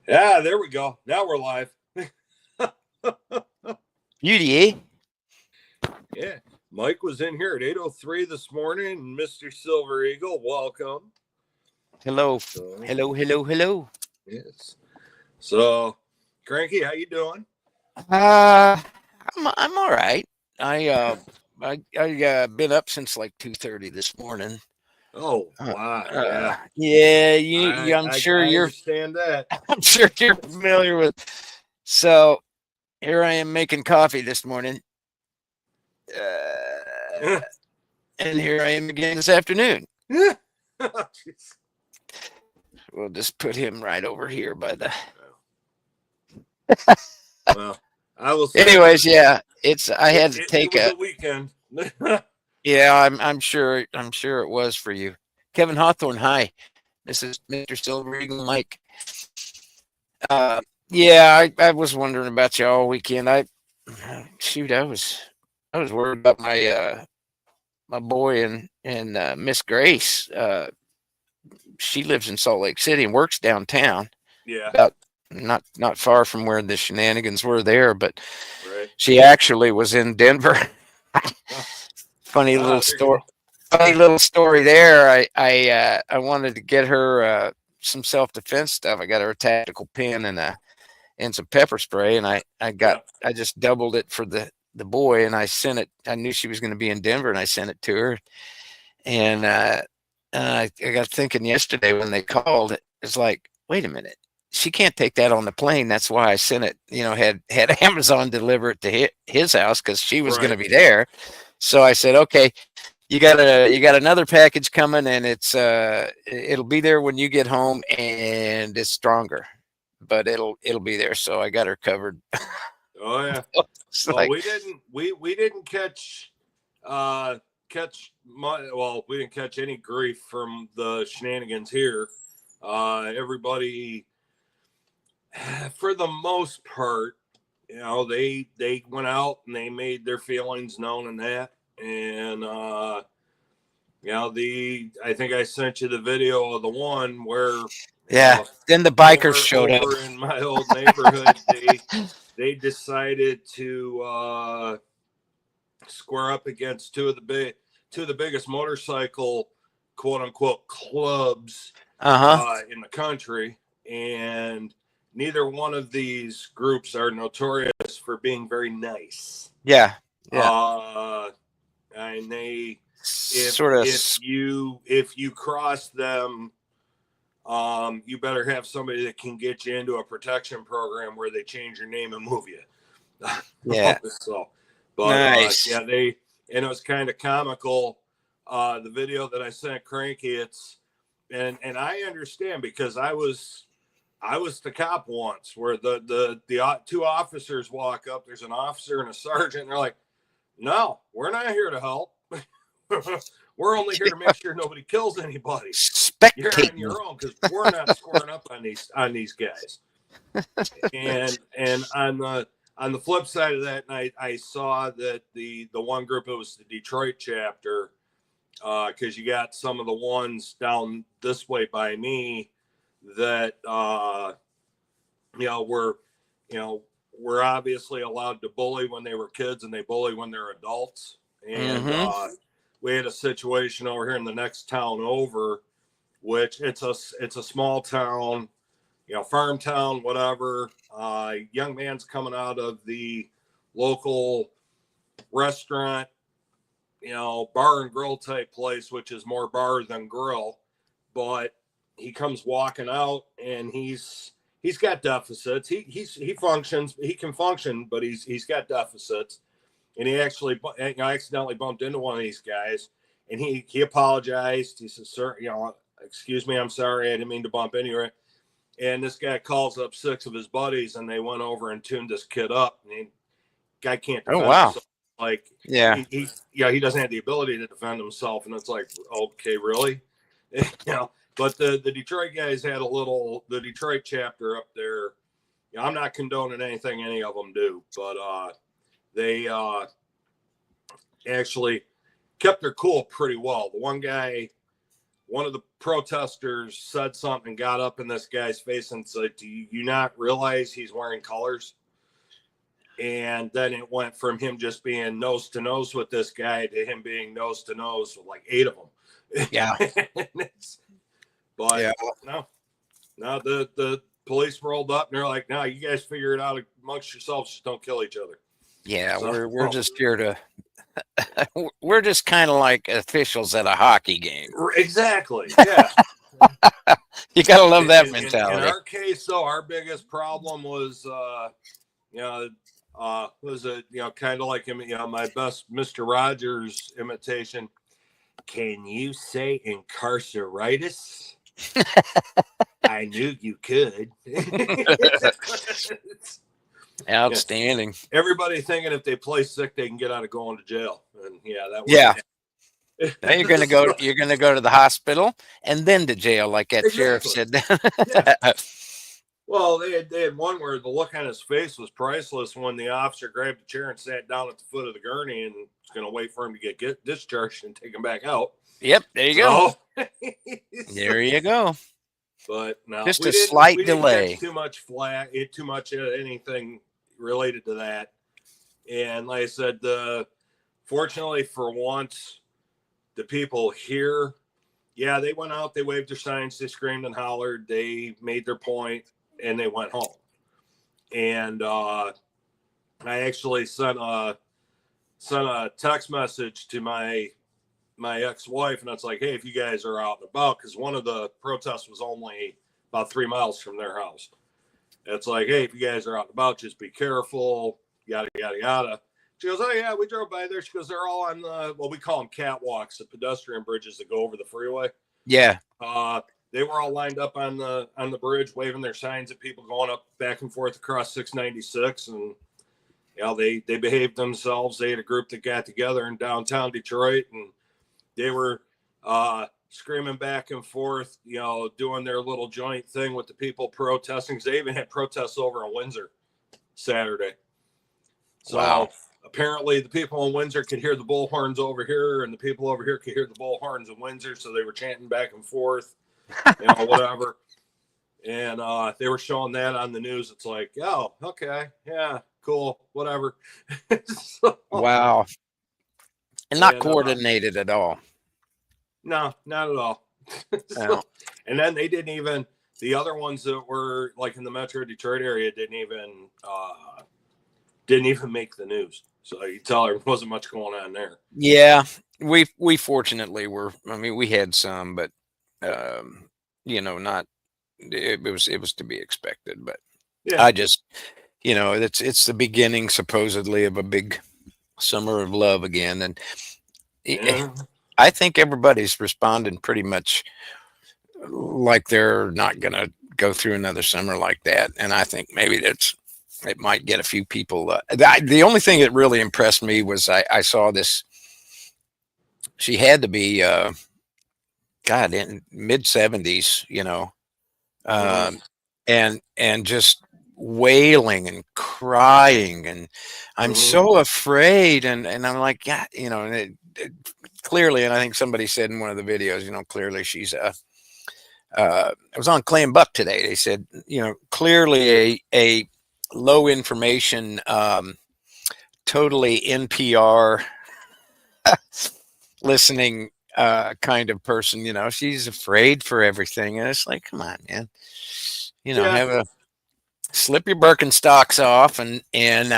Yeah, there we go. Now we're live. Beauty, eh? Yeah. Mike was in here at 8:03 this morning. Mr. Silver Eagle, welcome. Hello, So, hello. yes. So, Cranky, how you doing? Uh, I'm all right. I been up since like 2:30 this morning. Oh, wow. Yeah. Yeah, I'm sure I you're. understand that. I'm sure you're familiar with. So here I am making coffee this morning, and here I am again this afternoon. We'll just put him right over here by the. Well, I will say. Anyways, yeah, I had to It take was a. a weekend. Yeah, I'm sure it was for you. Kevin Hawthorne, hi. This is Mr. Silver Eagle Mike. Yeah, I was wondering about you all weekend. Shoot, I was worried about my boy and Miss Grace. She lives in Salt Lake City and works downtown. Yeah. About not far from where the shenanigans were there, but Right. she actually was in Denver. Funny little story there. I wanted to get her some self-defense stuff. I got her a tactical pen and some pepper spray, and I just doubled it for the boy, and I sent it. I knew she was going to be in Denver, and I sent it to her. And I got thinking yesterday when they called, it's like, wait a minute, she can't take that on the plane. That's why I sent it. Had Amazon deliver it to his house because she was going to be there. So I said, okay, you got another package coming, and it'll be there when you get home, and it's stronger, but it'll be there. So I got her covered. Oh yeah. Well, we didn't catch we didn't catch any grief from the shenanigans here. Everybody, for the most part, they went out and they made their feelings known in that. And I think I sent you the video of the one where then the bikers showed up in my old neighborhood. They decided to square up against two of the biggest motorcycle quote unquote clubs in the country, and neither one of these groups are notorious for being very nice. Yeah. And they if you cross them, you better have somebody that can get you into a protection program where they change your name and move you. Yeah. Nice. And it was kind of comical. The video that I sent Cranky, and I understand because I was the cop once where the two officers walk up. There's an officer and a sergeant. And they're like, "No, we're not here to help. We're only here to make sure nobody kills anybody. You're on your own because we're not scoring up on these guys." And on the flip side of that, I saw that the one group, it was the Detroit chapter, because you got some of the ones down this way by me that were obviously allowed to bully when they were kids, and they bully when they're adults. And we had a situation over here in the next town over, which it's a small town, farm town, whatever. Young man's coming out of the local restaurant, bar and grill type place, which is more bar than grill. But he comes walking out, and he's got deficits. He functions. He can function, but he's got deficits. And he actually, I accidentally bumped into one of these guys, and he apologized. He says, "Sir, excuse me, I'm sorry, I didn't mean to bump into you." And this guy calls up 6 of his buddies, and they went over and tuned this kid up. And the guy can't defend himself. Like, he doesn't have the ability to defend himself. And it's like, okay, really? But the Detroit guys had the Detroit chapter up there. I'm not condoning anything any of them do, but they actually kept their cool pretty well. The one guy, one of protesters said something, got up in this guy's face and said, "Do you not realize he's wearing colors?" And then it went from him just being nose to nose with this guy to him being nose to nose with like 8 of them. Yeah. But yeah. no, the police rolled up and they're like, "No, you guys figure it out amongst yourselves. Just don't kill each other." Yeah, so, we're just here to. We're just kind of like officials at a hockey game. Exactly. Yeah. You gotta love that mentality. In our case, though, our biggest problem was, was it, kind of like him, my best Mr. Rogers imitation. Can you say incarceritis? I knew you could. Outstanding. Everybody thinking if they play sick, they can get out of going to jail. And that was now you're gonna go. You're gonna go to the hospital and then to jail, like that sheriff said. Yeah. Well, they had one where the look on his face was priceless when the officer grabbed a chair and sat down at the foot of the gurney and was going to wait for him to get discharged and take him back out. Yep, there you go. There you go. But no, just a slight delay. Too much anything related to that. And like I said, fortunately for once, the people here, they went out, they waved their signs, they screamed and hollered, they made their point, and they went home. And I actually sent a text message to my ex-wife, and it's like, "Hey, if you guys are out and about," because one of the protests was only about 3 miles from their house. It's like, "Hey, if you guys are out and about, just be careful, yada, yada, yada." She goes, "Oh, yeah, we drove by there." She goes, "They're all on we call them catwalks, the pedestrian bridges that go over the freeway." Yeah. They were all lined up on the bridge, waving their signs at people going up back and forth across 696. And, they behaved themselves. They had a group that got together in downtown Detroit, and they were screaming back and forth, doing their little joint thing with the people protesting. Because they even had protests over in Windsor Saturday. So wow. Apparently the people in Windsor could hear the bullhorns over here, and the people over here could hear the bullhorns in Windsor. So they were chanting back and forth, whatever. And they were showing that on the news. It's like, oh, okay, yeah, cool, whatever. Wow. And not coordinated at all. No, not at all. No. And then they didn't even, the other ones that were like in the Metro Detroit area didn't even make the news. So you tell there wasn't much going on there. Yeah, we fortunately were. I mean, we had some, but not. It was to be expected. But I just, it's the beginning supposedly of a big summer of love again, and I think everybody's responding pretty much like they're not going to go through another summer like that. And I think maybe it might get a few people. The only thing that really impressed me was I saw this. She had to be, in mid-70s, and just wailing and crying, and I'm so afraid, and I'm like, yeah, and it clearly, and I think somebody said in one of the videos, clearly she's I was on Clay and Buck today. They said, clearly a low information, totally NPR listening kind of person. She's afraid for everything, and it's like, come on, man. Have a slip your Birkenstocks off and and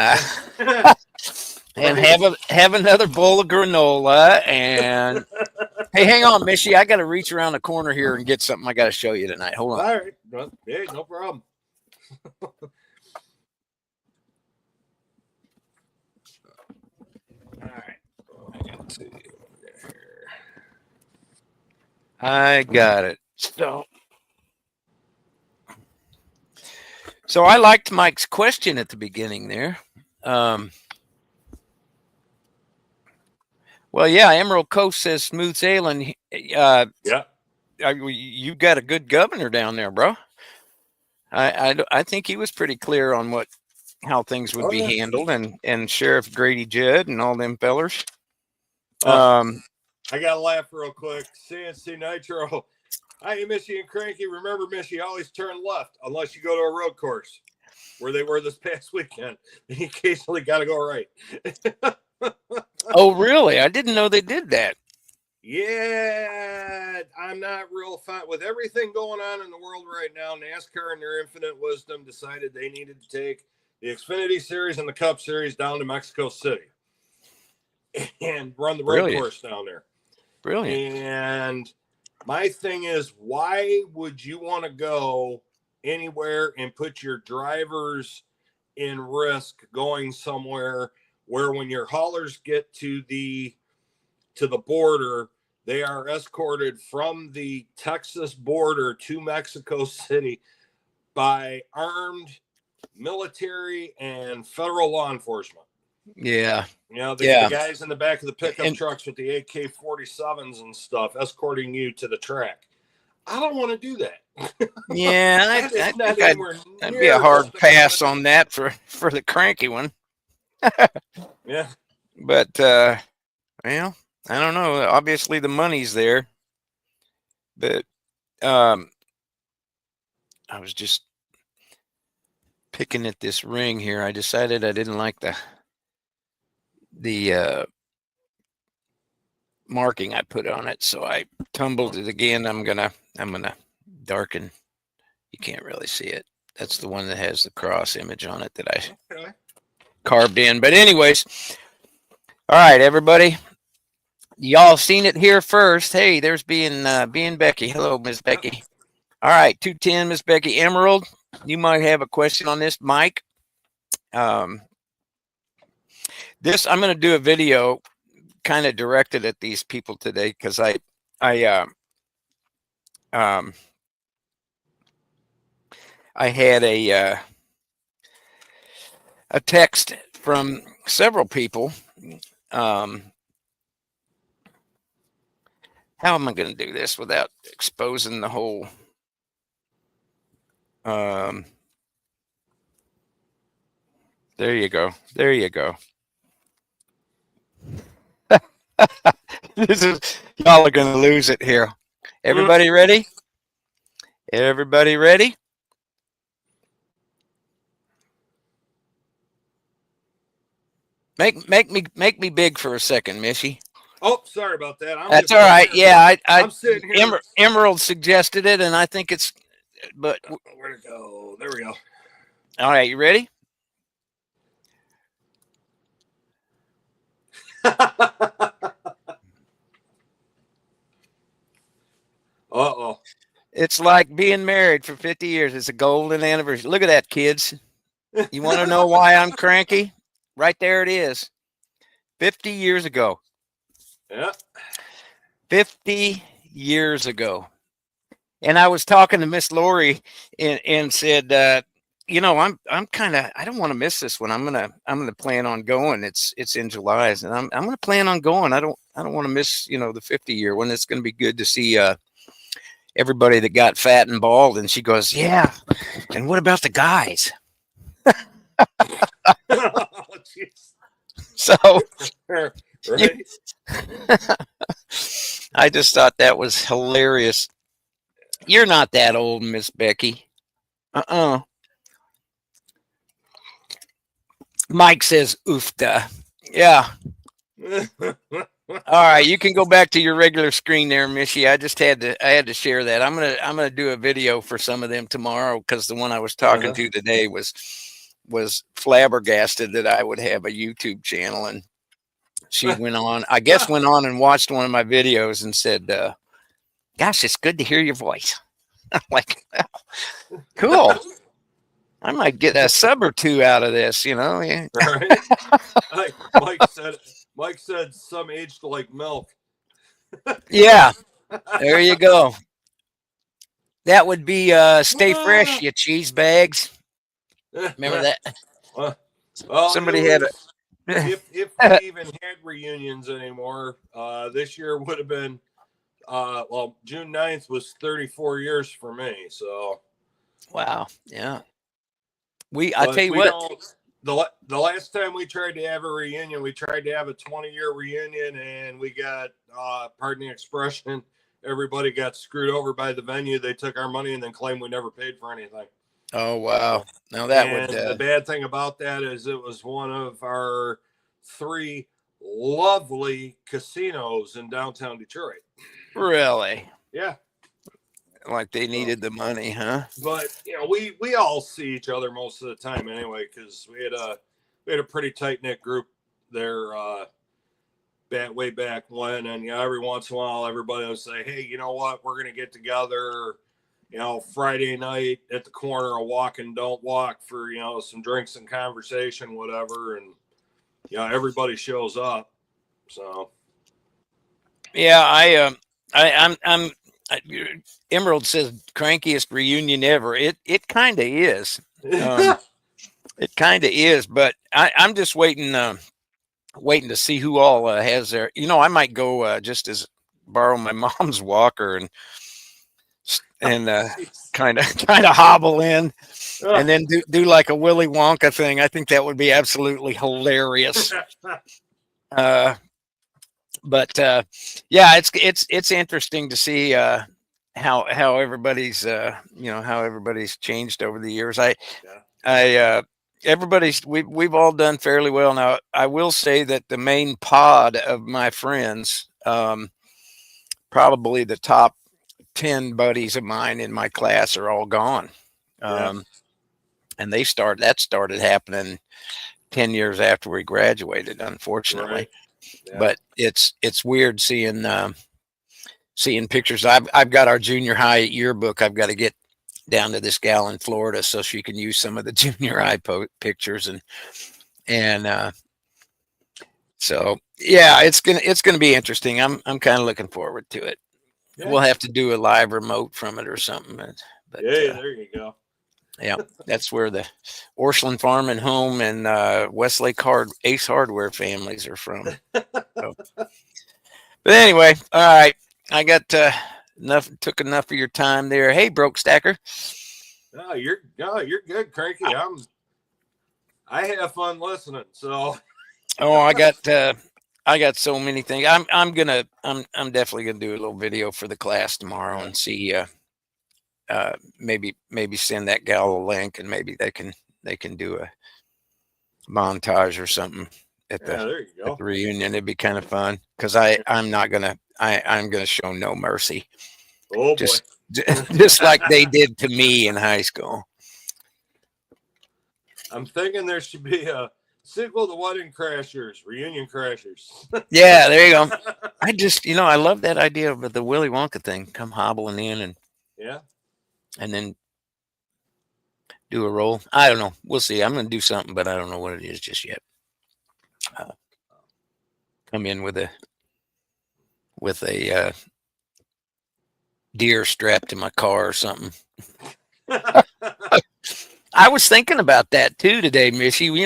have another bowl of granola. And hey, hang on, Michi, I got to reach around the corner here and get something I got to show you tonight. Hold on. All right. Hey, no problem. All right. I got it. So I liked Mike's question at the beginning there. Well, yeah, Emerald Coast says smooth sailing. Yeah. You got a good governor down there, bro. I think he was pretty clear on how things would be handled, and Sheriff Grady Judd and all them fellers. I got to laugh real quick. CNC Nitro Hi, Michi and Cranky. Remember, Michi, always turn left unless you go to a road course where they were this past weekend. You occasionally got to go right. Oh, really? I didn't know they did that. Yeah, I'm not real fine with everything going on in the world right now. NASCAR, in their infinite wisdom, decided they needed to take the Xfinity Series and the Cup Series down to Mexico City and run the road course down there. Brilliant. And my thing is, why would you want to go anywhere and put your drivers in risk going somewhere where when your haulers get to the border, they are escorted from the Texas border to Mexico City by armed military and federal law enforcement? Yeah. You know, the guys in the back of the pickup trucks with the AK-47s and stuff escorting you to the track. I don't want to do that. Yeah, I think I'd be a hard pass on that for the Cranky one. Yeah. But, well, I don't know. Obviously, the money's there. But I was just picking at this ring here. I decided I didn't like the marking I put on it, so I tumbled it again. I'm gonna darken. You can't really see it. That's the one that has the cross image on it that I carved in. But anyways, all right, everybody, y'all seen it here first. Hey, there's being Becky. Hello, Miss Becky. All right, 210, Miss Becky Emerald. You might have a question on this, Mike. This I'm going to do a video kind of directed at these people today because I had a text from several people. How am I going to do this without exposing the whole? There you go. There you go. This is, y'all are going to lose it here. Everybody ready? Everybody ready? Make me big for a second, Michi. Oh, sorry about that. That's all right. Yeah, I'm sitting here. Emerald suggested it, and I think it's. But where'd it go? There we go. All right, you ready? Uh-oh. It's like being married for 50 years. It's a golden anniversary. Look at that, kids. You want to know why I'm cranky? Right there it is. 50 years ago. Yeah. 50 years ago. And I was talking to Miss Lori and said, you know, I'm kind of, I don't want to miss this one. I'm gonna plan on going. It's in July, and I'm gonna plan on going. I don't want to miss, you know, the 50-year one. It's gonna be good to see everybody that got fat and bald. And she goes, yeah. And what about the guys? Oh, so right. I just thought that was hilarious. You're not that old, Miss Becky. Mike says, oofta. Yeah. All right, you can go back to your regular screen there, Michi. I had to share that. I'm gonna do a video for some of them tomorrow because the one I was talking to today was flabbergasted that I would have a YouTube channel, and she went on and watched one of my videos and said, gosh, it's good to hear your voice. I'm like, oh, cool. I might get a sub or two out of this, you know. Yeah. Right. Mike said some aged like milk. Yeah. There you go. That would be stay fresh, you cheese bags. Remember that? Well, somebody had it. If we even had reunions anymore, this year would have been June 9th was 34 years for me. So wow. Yeah. I tell you what, the last time we tried to have a reunion, we tried to have a 20-year reunion, and we got, pardon the expression, everybody got screwed over by the venue. They took our money and then claimed we never paid for anything. Oh, wow. Now that and would the bad thing about that is it was one of our 3 lovely casinos in downtown Detroit. really, Yeah. like they needed the money, huh? But we all see each other most of the time anyway, because we had a pretty tight knit group there way back when, and every once in a while everybody will say, hey, you know what, we're gonna get together Friday night at the corner of Walk and Don't Walk for some drinks and conversation, whatever, and everybody shows up. So yeah, I'm Emerald says crankiest reunion ever. It kind of is. It kind of is, but I'm just waiting to see who all has their. I might go just as borrow my mom's walker and kind of hobble in, and then do like a Willy Wonka thing. I think that would be absolutely hilarious. But yeah, it's interesting to see how everybody's how everybody's changed over the years. We've all done fairly well. Now I will say that the main pod of my friends, probably the top 10 buddies of mine in my class, are all gone. And that started happening 10 years after we graduated, unfortunately. Right. Yeah. But it's weird seeing pictures. I've got our junior high yearbook. I've got to get down to this gal in Florida so she can use some of the junior high pictures, and so yeah, it's gonna be interesting. I'm kind of looking forward to it. Yeah. We'll have to do a live remote from it or something. But there you go. Yeah, that's where the Orscheln Farm and Home and Westlake Ace Hardware families are from. So. But anyway, all right, I got took enough of your time there. Hey, Broke Stacker. No, you're good, Cranky. I have fun listening. So. Oh, I got so many things. I'm definitely gonna do a little video for the class tomorrow and see. Maybe send that gal a link, and maybe they can do a montage or something at the reunion. It'd be kind of fun because I'm gonna show no mercy. Oh, just like they did to me in high school. I'm thinking there should be a sequel to Wedding Crashers, Reunion Crashers. Yeah, there you go. I just I love that idea of the Willy Wonka thing. Come hobbling in and then do a roll. I don't know. We'll see. I'm going to do something, but I don't know what it is just yet. Come in with a deer strapped to my car or something. I was thinking about that too today, Michi. We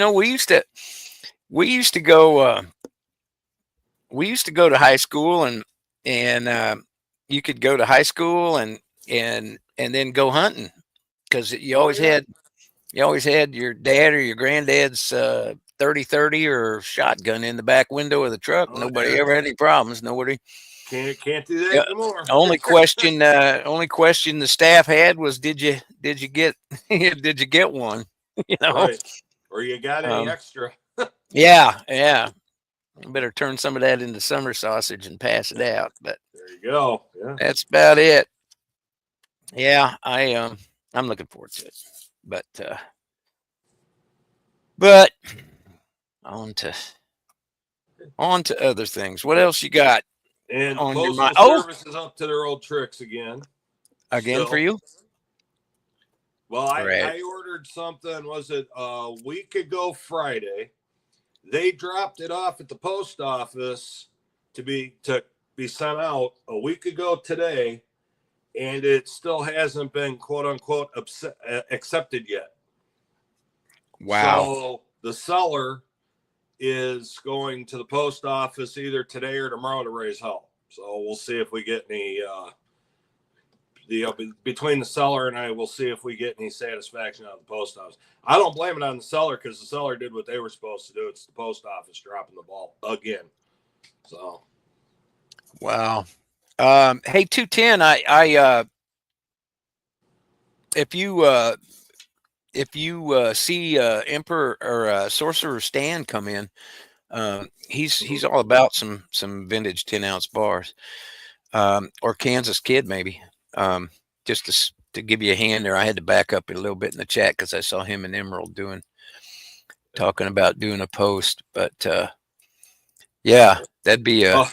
used to go to high school and you could go to high school and then go hunting. Because you always had your dad or your granddad's 30-30 or shotgun in the back window of the truck. Nobody ever had any problems. Nobody can't do that anymore. Only question the staff had was did you get did you get one? Right. Or you got any extra? Yeah. You better turn some of that into summer sausage and pass it out. But there you go. Yeah. That's about it. Yeah, I'm looking forward to it. But on to other things. What else you got? And Postal Service is up to their old tricks again. Again for you? Well, I ordered something, was it a week ago Friday? They dropped it off at the post office to be sent out a week ago today, and it still hasn't been quote unquote accepted yet. Wow. So the seller is going to the post office either today or tomorrow to raise hell. So we'll see if we get any between the seller and I, we'll see if we get any satisfaction out of the post office. I don't blame it on the seller because the seller did what they were supposed to do. It's the post office dropping the ball again. So wow. Hey, 210. If you see Emperor or Sorcerer Stan come in, he's all about some vintage 10-ounce bars, or Kansas Kid maybe. Just to give you a hand there, I had to back up a little bit in the chat because I saw him and Emerald talking about doing a post. But yeah, that'd be a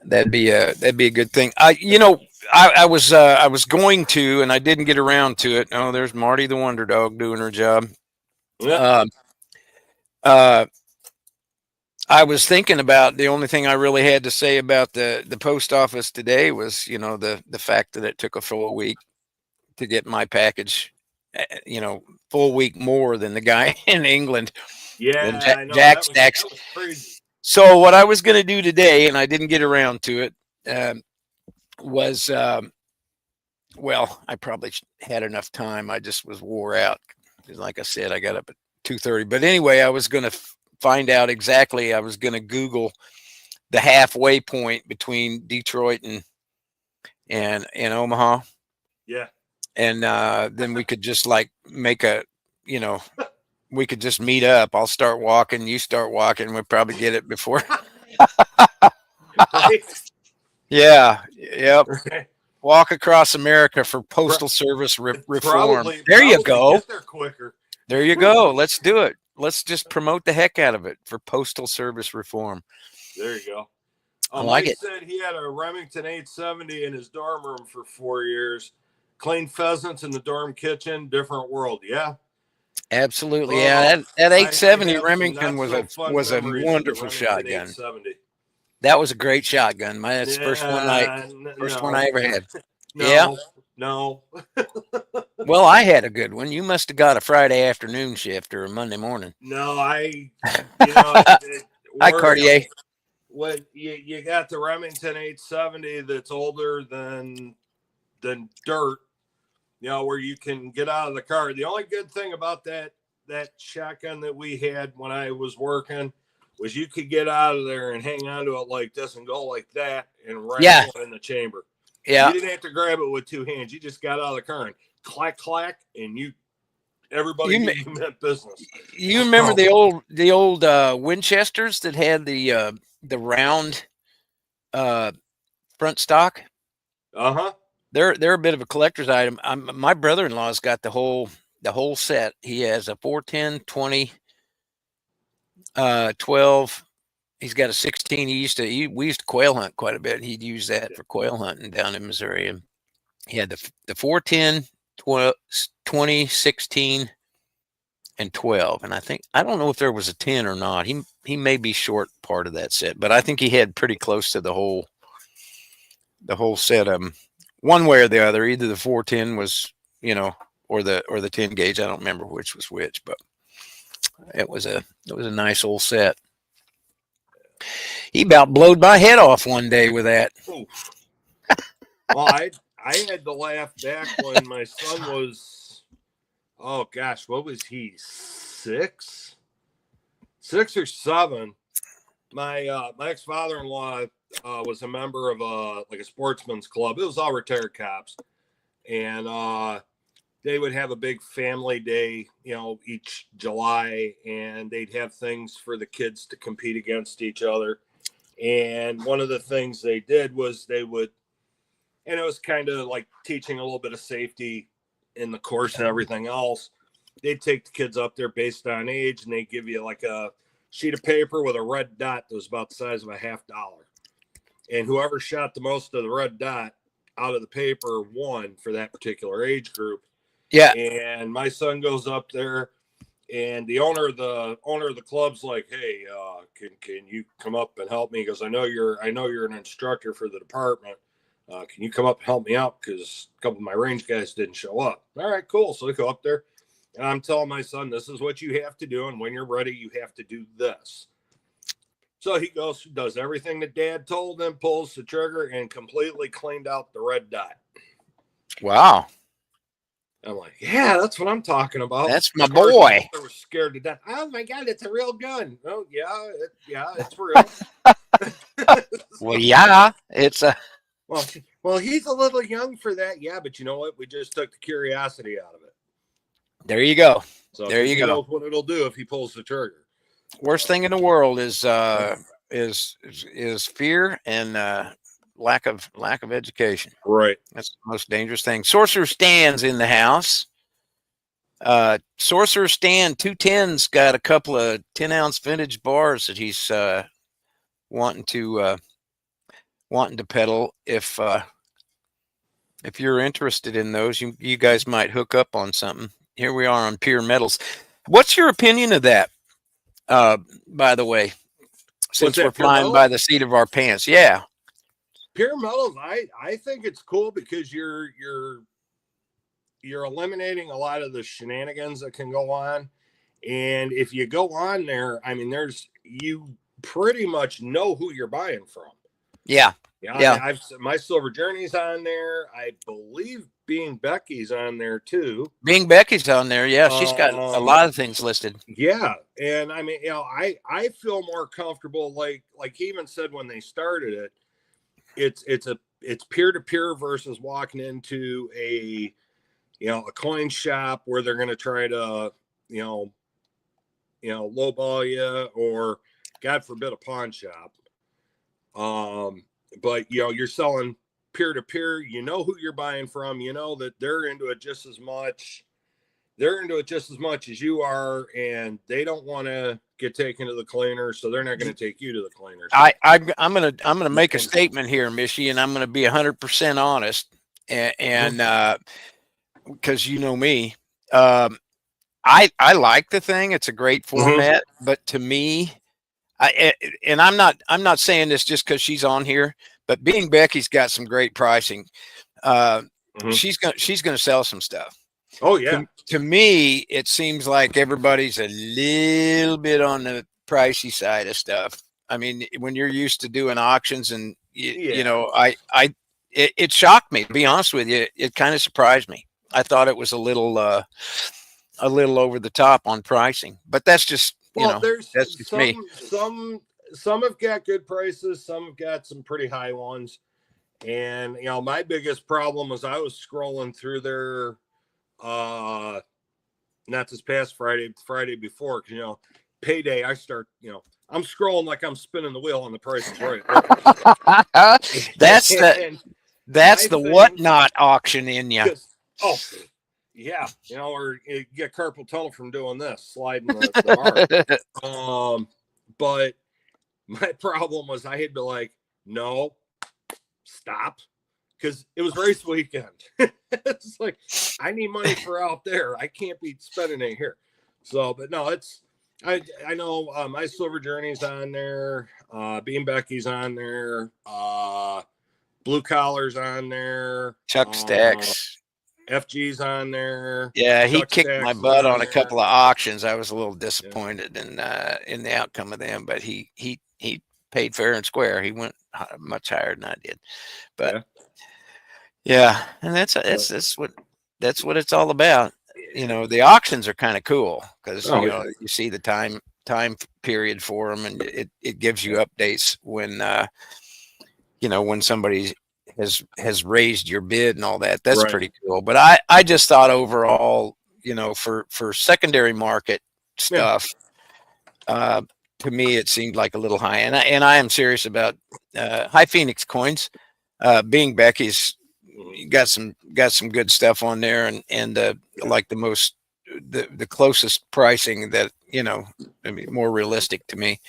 good thing. I was going to, and I didn't get around to it. Oh, there's Marty the Wonder Dog doing her job. Yeah. I was thinking about the only thing I really had to say about the post office today was, the fact that it took a full week to get my package, full week more than the guy in England. Yeah, I know Jack that Stacks. was crazy. So what I was going to do today, and I didn't get around to it, was, well, I probably had enough time. I just was wore out. Like I said, I got up at 2:30. But anyway, I was going to find out exactly. I was going to Google the halfway point between Detroit and Omaha. Yeah. And then we could just like make we could just meet up. I'll start walking. You start walking. We'll probably get it before. Right? Yeah. Yep. Right. Walk across America for postal service reform. Probably You go. Get there quicker. There you go. Let's do it. Let's just promote the heck out of it for postal service reform. There you go. I like Mike it. said he had a Remington 870 in his dorm room for 4 years. Cleaned pheasants in the dorm kitchen. Different world. Yeah. Absolutely. Yeah. That 870 Remington was a wonderful shotgun. 870. That was a great shotgun. That's the first one I ever had. No. Well, I had a good one. You must have got a Friday afternoon shift or a Monday morning. No, I Cartier. When you got the Remington 870 that's older than dirt, where you can get out of the car. The only good thing about that shotgun that we had when I was working was you could get out of there and hang on to it like this and go like that and rifle it in the chamber. Yeah. You didn't have to grab it with two hands. You just got out of the car and clack, clack, and everybody meant business. You remember the old Winchesters that had the round front stock? Uh-huh. They're a bit of a collector's item. My brother-in-law's got the whole set. He has a 410, 20, 12. He's got a 16. We used to quail hunt quite a bit. He'd use that for quail hunting down in Missouri. And he had the 410, 12, 20, 16, and 12. And I don't know if there was a 10 or not. He may be short part of that set, but I think he had pretty close to the whole set of them. One way or the other, either the 410 was, or the 10 gauge. I don't remember which was which, but it was a nice old set. He about blowed my head off one day with that. Well, I had to laugh back when my son was, oh gosh, what was he, 6 or 7? My ex-father-in-law was a member of a sportsman's club. It was all retired cops, and they would have a big family day, each July, and they'd have things for the kids to compete against each other. And one of the things they did was and it was kind of like teaching a little bit of safety in the course and everything else. They'd take the kids up there based on age, and they give you like a sheet of paper with a red dot that was about the size of a $50. And whoever shot the most of the red dot out of the paper won for that particular age group. Yeah. And my son goes up there, and the owner of the club's like, "Hey, can you come up and help me? Because I know you're an instructor for the department. Can you come up and help me out? Because a couple of my range guys didn't show up." All right, cool. So they go up there, and I'm telling my son, "This is what you have to do, and when you're ready, you have to do this." So he goes, does everything that Dad told him, pulls the trigger, and completely cleaned out the red dot. Wow. I'm like, yeah, that's what I'm talking about. That's my boy. I was scared to death. Oh my God, it's a real gun. Oh yeah, it's real. Well, yeah, it's a. Well, he's a little young for that. Yeah, but you know what? We just took the curiosity out of it. There you go. So There you he go. knows what it'll do if he pulls the trigger. Worst thing in the world is fear and lack of education. Right. That's the most dangerous thing. Sorcerer Stan's in the house. Sorcerer Stan 210's got a couple of 10-ounce vintage bars that he's wanting to pedal. If you're interested in those, you guys might hook up on something. Here we are on Pure Metals. What's your opinion of that? By the way, since we're flying by the seat of our pants, yeah. Pure Metals, I think it's cool because you're eliminating a lot of the shenanigans that can go on, and if you go on there, I mean, you pretty much know who you're buying from. Yeah. Yeah. I've my Silver Journey's on there. I believe Being Becky's on there too. Being Becky's on there. Yeah. She's got a lot of things listed. Yeah. And I mean, I feel more comfortable. Like he even said when they started it, it's peer-to-peer versus walking into a coin shop where they're going to try to, lowball you, or God forbid a pawn shop. But you're selling peer to peer, you know who you're buying from, you know that they're into it just as much as you are, and they don't want to get taken to the cleaner, so they're not going to take you to the cleaner. So. I'm gonna make a statement here, Michi, and I'm gonna be 100% honest, and because you know me, I like the thing. It's a great format, but to me, I'm not saying this just because she's on here, but Being Becky's got some great pricing. She's gonna sell some stuff. Oh yeah. To me, it seems like everybody's a little bit on the pricey side of stuff. I mean, when you're used to doing auctions, and it shocked me, to be honest with you. It kind of surprised me. I thought it was a little over the top on pricing, but that's just that's just me. Some have got good prices, some have got some pretty high ones, and my biggest problem was I was scrolling through their not this past Friday before, because payday, I start I'm scrolling like I'm spinning the wheel on The Price is Right. That's the whatnot auction in you. Oh yeah, or you get carpal tunnel from doing this, sliding the bar. But my problem was I had to be like, no, stop, because it was race weekend. It's like, I need money for out there. I can't be spending it here. So, but no, I know my Silver Journey's on there. Being Becky's on there. Blue Collar's on there. Chuck Stacks. FG's on there. Yeah, he kicked my butt on a couple of auctions. I was a little disappointed in the outcome of them, but he paid fair and square. He went much higher than I did, but yeah, and that's what it's all about. The auctions are kind of cool because you see the time period for them, and it gives you updates when when somebody has raised your bid and all that. That's pretty cool. But I just thought overall, for secondary market stuff, to me it seemed like a little high. And I am serious about High Phoenix coins. Being Becky's got some good stuff on there, and like the closest pricing that I mean, more realistic to me.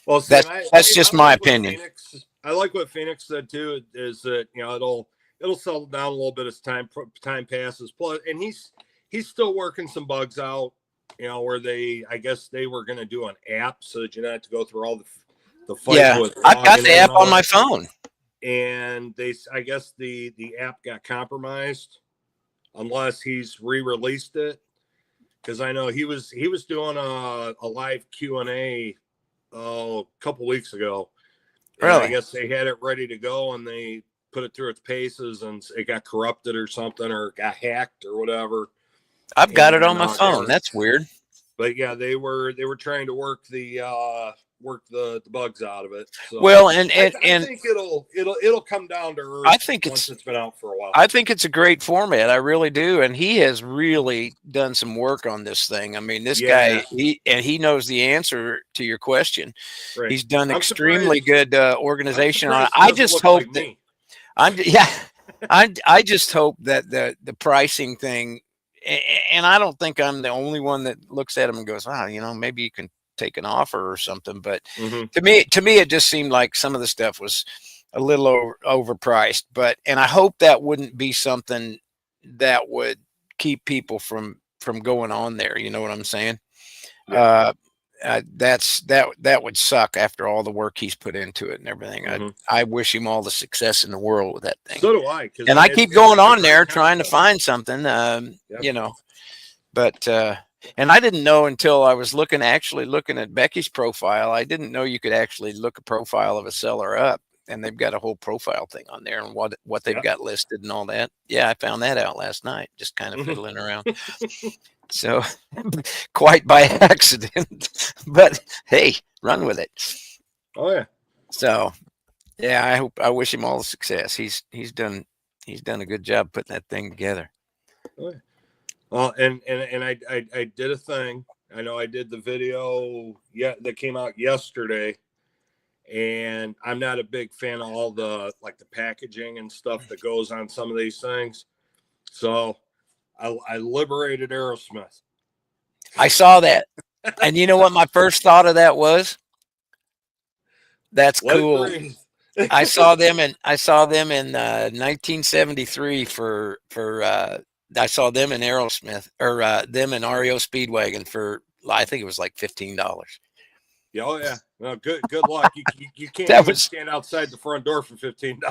Well, that's just my opinion. I like what Phoenix said too, is that it'll settle down a little bit as time passes. Plus, and he's still working some bugs out, where I guess they were going to do an app so that you don't have to go through all the fight. Yeah, I've got the app on my phone, and I guess the app got compromised, unless he's re-released it, because I know he was doing a live Q&A a couple weeks ago. Really? I guess they had it ready to go, and they put it through its paces, and it got corrupted or something, or got hacked or whatever. I've got it on my phone. That's weird. But yeah, they were trying to work the the bugs out of it. So well, I think it'll come down to earth. I think once it's been out for a while. I think it's a great format. I really do. And he has really done some work on this thing. I mean, this guy, he knows the answer to your question. Right. He's done extremely good organization on it. I just hope that I just hope that the pricing thing, and I don't think I'm the only one that looks at him and goes, wow, maybe you can take an offer or something. But to me, it just seemed like some of the stuff was a little overpriced. And I hope that wouldn't be something that would keep people from going on there. You know what I'm saying? Yeah. That would suck after all the work he's put into it and everything. I wish him all the success in the world with that thing. So do I. And I keep going on there trying to find something, but, and I didn't know until I was looking at Becky's profile. I didn't know you could actually look a profile of a seller up, and they've got a whole profile thing on there and what they've got listed and all that. Yeah. I found that out last night, just kind of fiddling around. So quite by accident, but hey, run with it. Oh yeah. So yeah, I wish him all the success. He's done a good job putting that thing together. Oh, yeah. Well, and I did a thing. I know I did the video that came out yesterday, and I'm not a big fan of all the packaging and stuff that goes on some of these things. So I liberated Aerosmith. I saw that. And you know what my first thought of that was? That's cool. I saw them in 1973 for I saw them in Aerosmith, or them in REO Speedwagon for, I think it was like $15. Yeah, oh yeah. Well, good luck. You can't stand outside the front door for $15.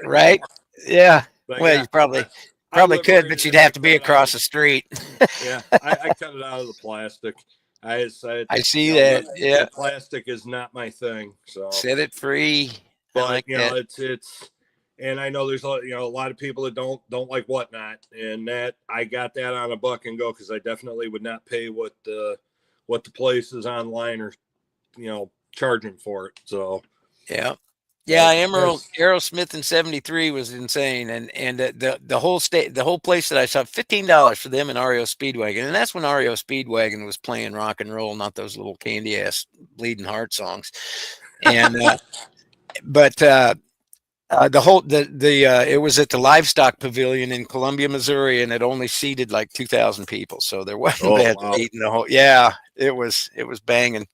Right? Yeah. But well, you probably could, but you'd have to be across the street. Yeah, I cut it out of the plastic. I see that. Yeah, the plastic is not my thing. So set it free. But it's, and I know there's a lot of people that don't like Whatnot, and that I got that on a buck and go, because I definitely would not pay what the places online are charging for it. So yeah, Aerosmith in 73 was insane, and the whole place that I saw, $15 for them in REO Speedwagon, and that's when REO Speedwagon was playing rock and roll, not those little candy ass bleeding heart songs. And it was at the Livestock Pavilion in Columbia, Missouri, and it only seated like 2,000 people, so there wasn't bad seating the whole. Yeah, it was banging.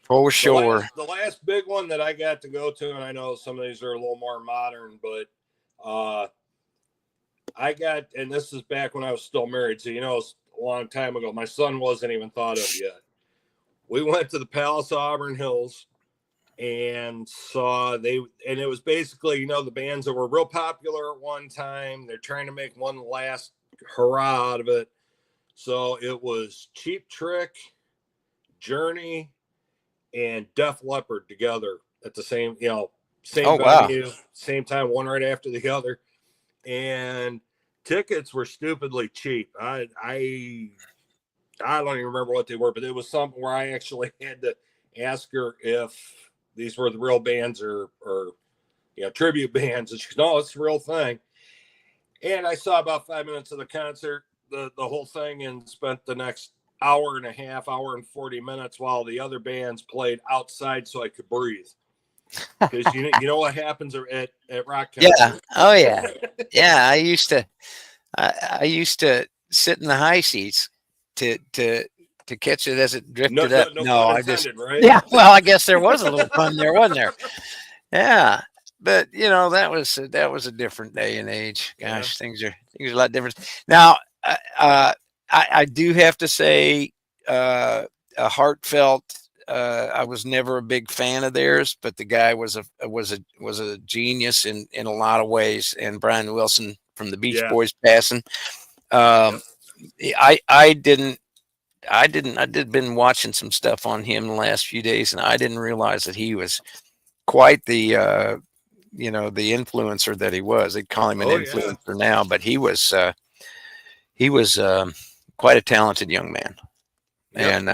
For sure. The last big one that I got to go to, and I know some of these are a little more modern, but I got, and this is back when I was still married, so it's a long time ago. My son wasn't even thought of yet. We went to the Palace of Auburn Hills and saw and it was basically, the bands that were real popular at one time. They're trying to make one last hurrah out of it. So it was Cheap Trick, Journey, and Def Leppard together at the same venue, same time, one right after the other. And tickets were stupidly cheap. I don't even remember what they were, but it was something where I actually had to ask her if these were the real bands or tribute bands. And she goes, no, it's the real thing. And I saw about 5 minutes of the concert, the whole thing, and spent the next hour and a half, hour and 40 minutes while the other bands played outside so I could breathe. Because you know what happens at rock concerts. Yeah. Oh yeah. Yeah. I used to sit in the high seats to catch it as it drifted up. No, I just right? Yeah. Well, I guess there was a little fun there, wasn't there? Yeah. But that was a different day and age. Gosh, things are a lot different now. I do have to say, a heartfelt. I was never a big fan of theirs, but the guy was a genius in a lot of ways. And Brian Wilson from the Beach Boys passing. I did been watching some stuff on him the last few days, and I didn't realize that he was quite the the influencer that he was. They'd call him an influencer now, but he was quite a talented young man. And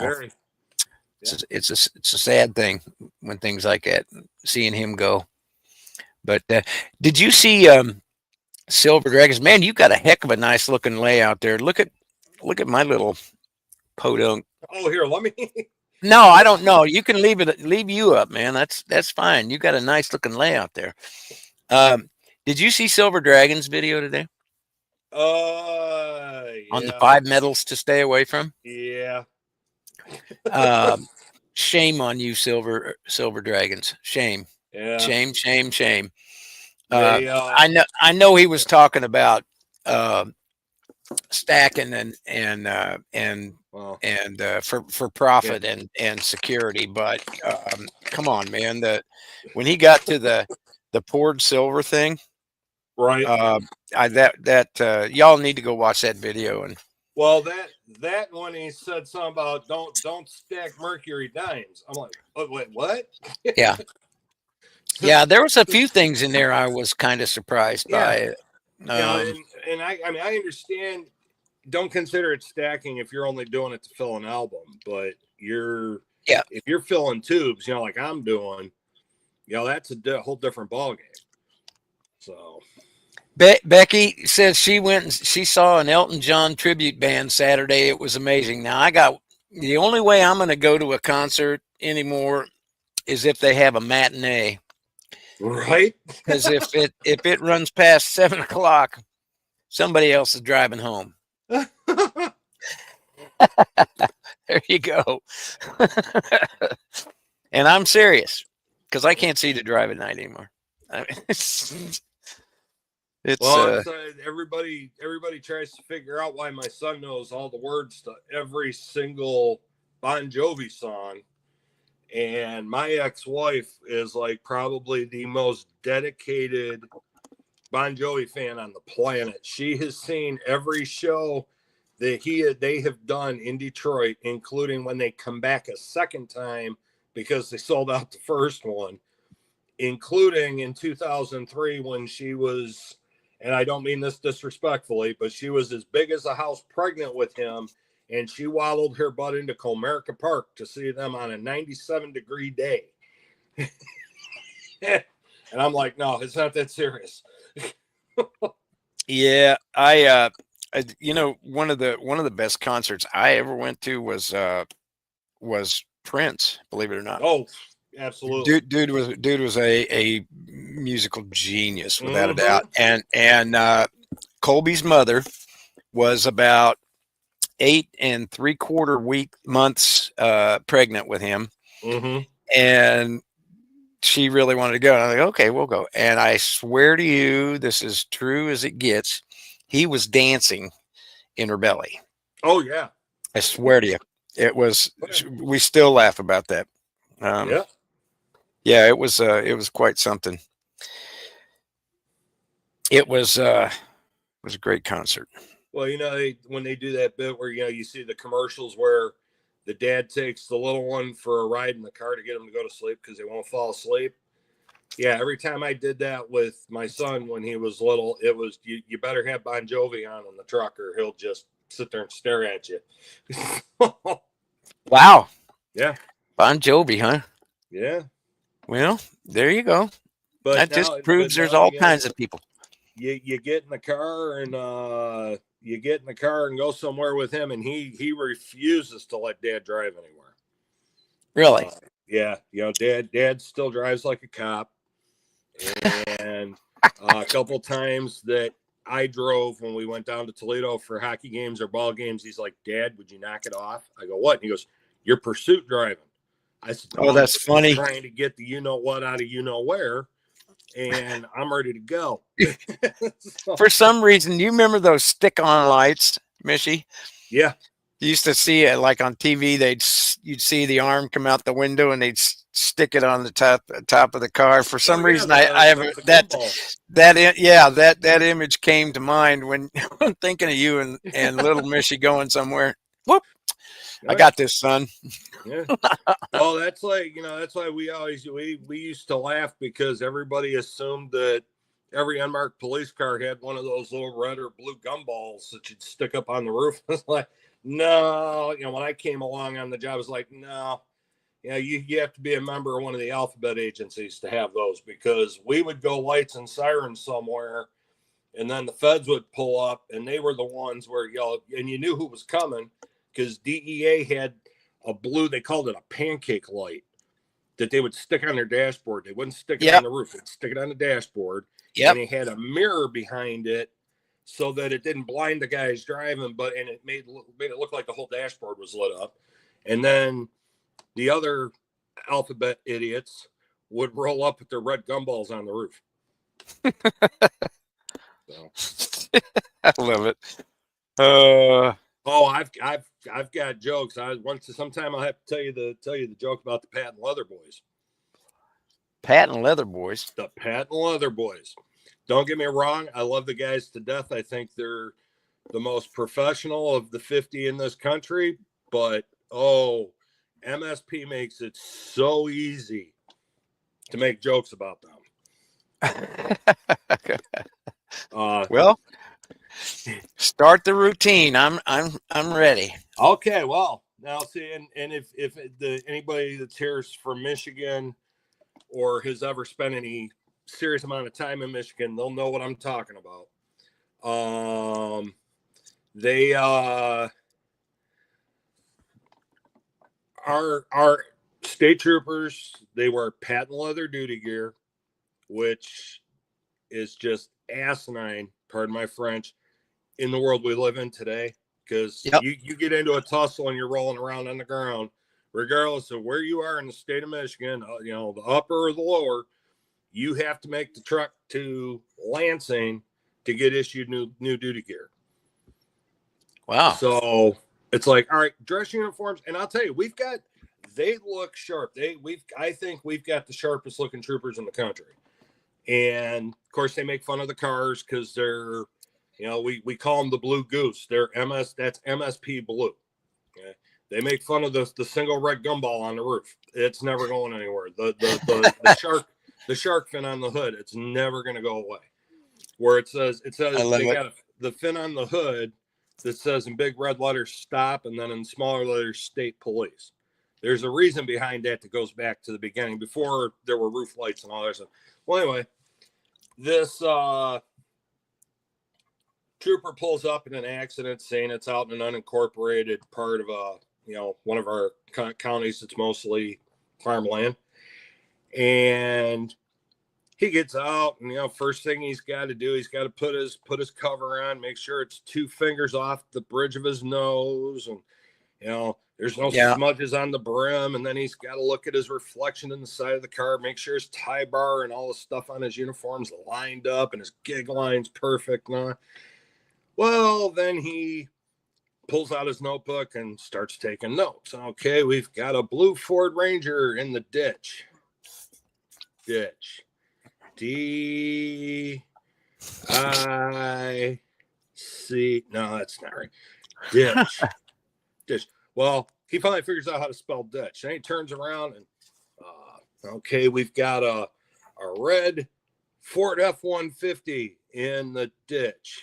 It's a sad thing when things like that, seeing him go. But did you see Silver Dragons? Man, you got a heck of a nice looking layout there. Look at my little podunk. Oh, here, let me. No, I don't know. You can leave you up, man. That's fine. You got a nice looking layout there. Did you see Silver Dragon's video today on the Yeah, 5 metals to stay away from? yeah. Shame on you, Silver Dragons. Shame, Yeah. shame, shame, shame. They, I know he was talking about stacking well, and for profit and security, but come on, man. When he got to the poured silver thing, right. Y'all need to go watch that video. And Well, that one, he said something about don't stack mercury dimes. I'm like, oh, wait, what? yeah, yeah, there was a few things in there I was kind of surprised by. Yeah, and I mean, I understand. Don't consider it stacking if you're only doing it to fill an album, but if you're filling tubes, like I'm doing, that's a whole different ballgame. So Becky says she went and she saw an Elton John tribute band Saturday. It was amazing. Now the only way I'm going to go to a concert anymore is if they have a matinee. Right. Because if it runs past 7 o'clock, somebody else is driving home. There you go. And I'm serious because I can't see to drive at night anymore. I mean, everybody tries to figure out why my son knows all the words to every single Bon Jovi song. And my ex-wife is like probably the most dedicated Bon Jovi fan on the planet. She has seen every show that they have done in Detroit, including when they come back a second time because they sold out the first one, including in 2003 when she was, and I don't mean this disrespectfully, but she was as big as a house pregnant with him, and she waddled her butt into Comerica Park to see them on a 97-degree day. And I'm like, no, it's not that serious. Yeah, one of the best concerts I ever went to was Prince, believe it or not. Oh, absolutely. Dude was a musical genius without a doubt. And Colby's mother was about 8 3/4 months pregnant with him. Mm-hmm. And she really wanted to go. And I'm like, okay, we'll go. And I swear to you, this is true as it gets. He was dancing in her belly. Oh yeah. I swear to you. It was, we still laugh about that. Yeah, it was quite something. It was a great concert. Well, when they do that bit where, you see the commercials where the dad takes the little one for a ride in the car to get him to go to sleep because they won't fall asleep. Yeah, every time I did that with my son when he was little, it was, you better have Bon Jovi on in the truck or he'll just sit there and stare at you. Wow. Yeah. Bon Jovi, huh? Yeah. Well, there you go. But that just proves there's all kinds of people. You get in the car and go somewhere with him, and he refuses to let Dad drive anywhere. Really? Yeah. Dad still drives like a cop. And a couple times that I drove when we went down to Toledo for hockey games or ball games, he's like, Dad, would you knock it off? I go, what? And he goes, you're pursuit driving. I said, oh, that's funny. Trying to get the you-know-what out of where, and I'm ready to go. For some reason, you remember those stick-on lights, Michi? Yeah. You used to see it like on TV. You'd see the arm come out the window and they'd stick it on the top of the car. For some reason, I have that image came to mind when I'm thinking of you and little Michi going somewhere. Whoop! I got this, son. Yeah. Well, that's like, that's why we used to laugh because everybody assumed that every unmarked police car had one of those little red or blue gumballs that you'd stick up on the roof. It's like, no, when I came along on the job, I was like, no, Yeah, you have to be a member of one of the alphabet agencies to have those, because we would go lights and sirens somewhere, and then the feds would pull up, and they were the ones where, and you knew who was coming, because DEA had a blue, they called it a pancake light, that they would stick on their dashboard. They wouldn't stick it on the roof. They'd stick it on the dashboard. Yep. And it had a mirror behind it so that it didn't blind the guys driving, and it made it look like the whole dashboard was lit up. And then the other alphabet idiots would roll up with their red gumballs on the roof. So. I love it. Oh, I've got jokes. Sometime I'll have to tell you the joke about the Patent Leather Boys. Patent Leather Boys. The Patent Leather Boys. Don't get me wrong. I love the guys to death. I think they're the most professional of the 50 in this country. But, MSP makes it so easy to make jokes about them. Well, start the routine. I'm ready. Okay, well, now see, and if anybody that's here is from Michigan or has ever spent any serious amount of time in Michigan, they'll know what I'm talking about. They our state troopers, they wear patent leather duty gear, which is just asinine, pardon my French, in the world we live in today. Because you get into a tussle and you're rolling around on the ground, regardless of where you are in the state of Michigan, the upper or the lower, you have to make the truck to Lansing to get issued new duty gear. Wow. So it's like, all right, dress uniforms. And I'll tell you, they look sharp. I think we've got the sharpest looking troopers in the country. And of course they make fun of the cars because they're, we call them the Blue Goose. They're that's MSP blue. Okay. They make fun of the single red gumball on the roof. It's never going anywhere. The shark fin on the hood, it's never going to go away. Where it says they got the fin on the hood that says in big red letters stop, and then in smaller letters state police. There's a reason behind that goes back to the beginning, before there were roof lights and all that stuff. Well, anyway, this trooper pulls up in an accident, saying it's out in an unincorporated part of one of our counties that's mostly farmland. And he gets out, and first thing he's got to do, he's got to put his cover on, make sure it's 2 fingers off the bridge of his nose, and there's no smudges on the brim. And then he's got to look at his reflection in the side of the car, make sure his tie bar and all the stuff on his uniform's lined up and his gig line's perfect. Well, then he pulls out his notebook and starts taking notes. Okay, we've got a blue Ford Ranger in the ditch. D-I-C. No, that's not right. Ditch. Well, he finally figures out how to spell ditch. Then he turns around and, okay, we've got a red Ford F-150 in the ditch.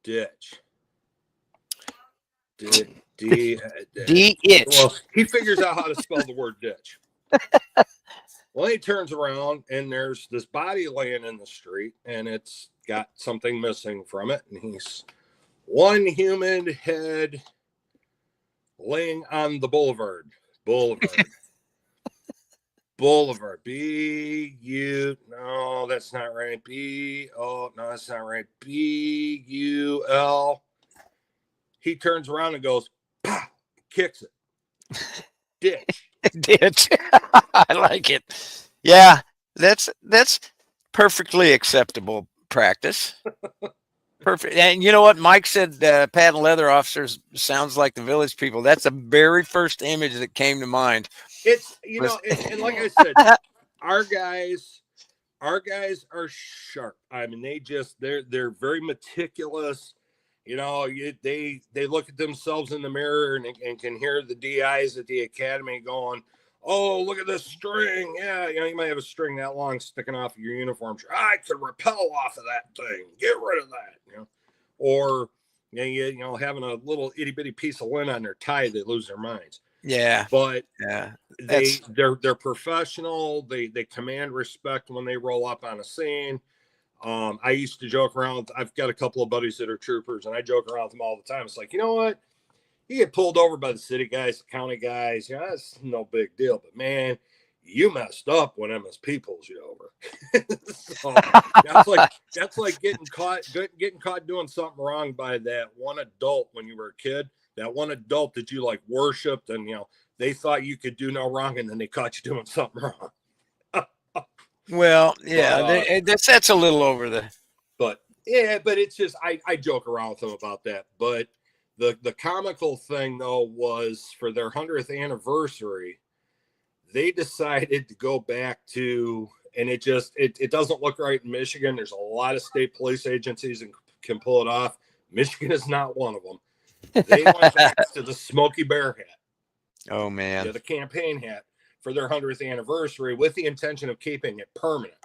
D-itch. Well, he figures out how to spell the word ditch. Well, he turns around and there's this body laying in the street, and it's got something missing from it. And he's one human head laying on the boulevard. Boulevard. B-U. No, that's not right. B-O. No, that's not right. B-U-L. He turns around and goes, pow, kicks it. Ditch. Ditch. I like it. Yeah, that's perfectly acceptable practice. Perfect. And you know what? Mike said patent leather officers sounds like the village people. That's the very first image that came to mind. It's, and like I said, our guys are sharp. I mean, they're very meticulous. They look at themselves in the mirror and can hear the DIs at the academy going, oh, look at this string. Yeah, you might have a string that long sticking off of your uniform. I could rappel off of that thing. Get rid of that. Or having a little itty bitty piece of lint on their tie, they lose their minds. Yeah. But Yeah. they're professional. They command respect when they roll up on a scene. I used to joke around. I've got a couple of buddies that are troopers, and I joke around with them all the time. It's like, you know what? You get pulled over by the city guys, the county guys. You know, that's no big deal. But man, you messed up when MSP pulls you over. So that's like getting caught doing something wrong by that one adult when you were a kid. That one adult that you like worshipped, and they thought you could do no wrong, and then they caught you doing something wrong. Well, yeah, that's a little over the. But yeah, but it's just I joke around with them about that. But the comical thing though was for their 100th anniversary, they decided to go back to, and it doesn't look right in Michigan. There's a lot of state police agencies and can pull it off. Michigan is not one of them. They went back to the Smokey Bear hat. Oh man, the campaign hat for their 100th anniversary with the intention of keeping it permanent.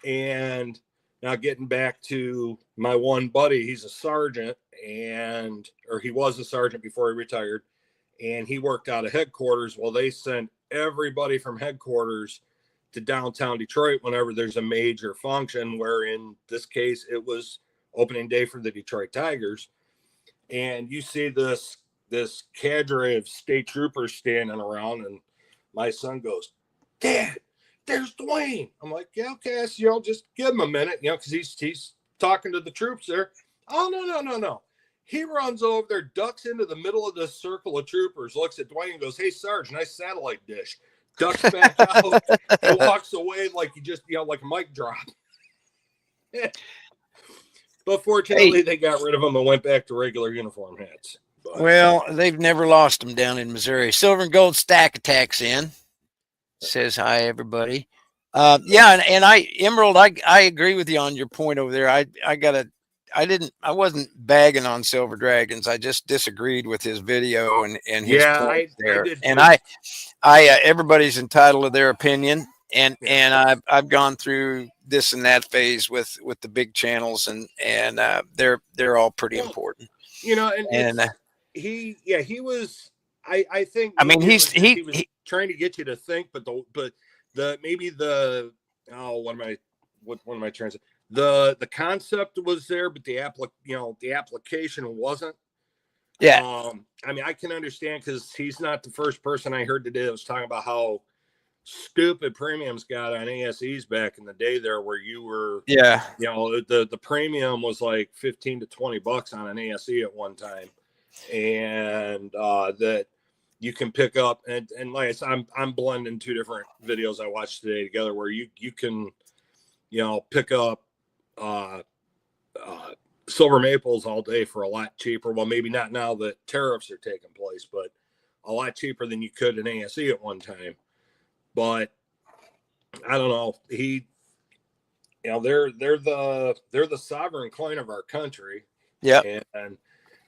And now getting back to my one buddy, he's a sergeant, or he was a sergeant before he retired, and he worked out of headquarters. Well, they sent everybody from headquarters to downtown Detroit whenever there's a major function, where in this case it was opening day for the Detroit Tigers. And you see this cadre of state troopers standing around, and my son goes, "Dad, there's Dwayne." I'm like, "Yeah, okay, so, just give him a minute, because he's talking to the troops there." "Oh, no. He runs over there, ducks into the middle of this circle of troopers, looks at Dwayne and goes, 'Hey, Sarge, nice satellite dish.' Ducks back out. He walks away like he just, like a mic drop." But fortunately, they got rid of him and went back to regular uniform hats. But, well, they've never lost them down in Missouri. Silver and Gold Stack Attacks in. Says hi, everybody. Yeah, and Emerald, I agree with you on your point over there. I wasn't bagging on Silver Dragons. I just disagreed with his video and his point there. I did too. And everybody's entitled to their opinion. And I've gone through this and that phase with the big channels, and they're all pretty important. He was. I think. I mean, he was trying to get you to think, but what am I trying to say? The concept was there, but the application wasn't. Yeah. I mean, I can understand, because he's not the first person I heard today that was talking about how stupid premiums got on ASEs back in the day there, where you were, the premium was like $15 to $20 on an ASE at one time. And that you can pick up, and like I said, I'm blending two different videos I watched today together, where you can, pick up silver maples all day for a lot cheaper. Well, maybe not now that tariffs are taking place, but a lot cheaper than you could an ASE at one time. But I don't know. They're the sovereign coin of our country. Yeah. And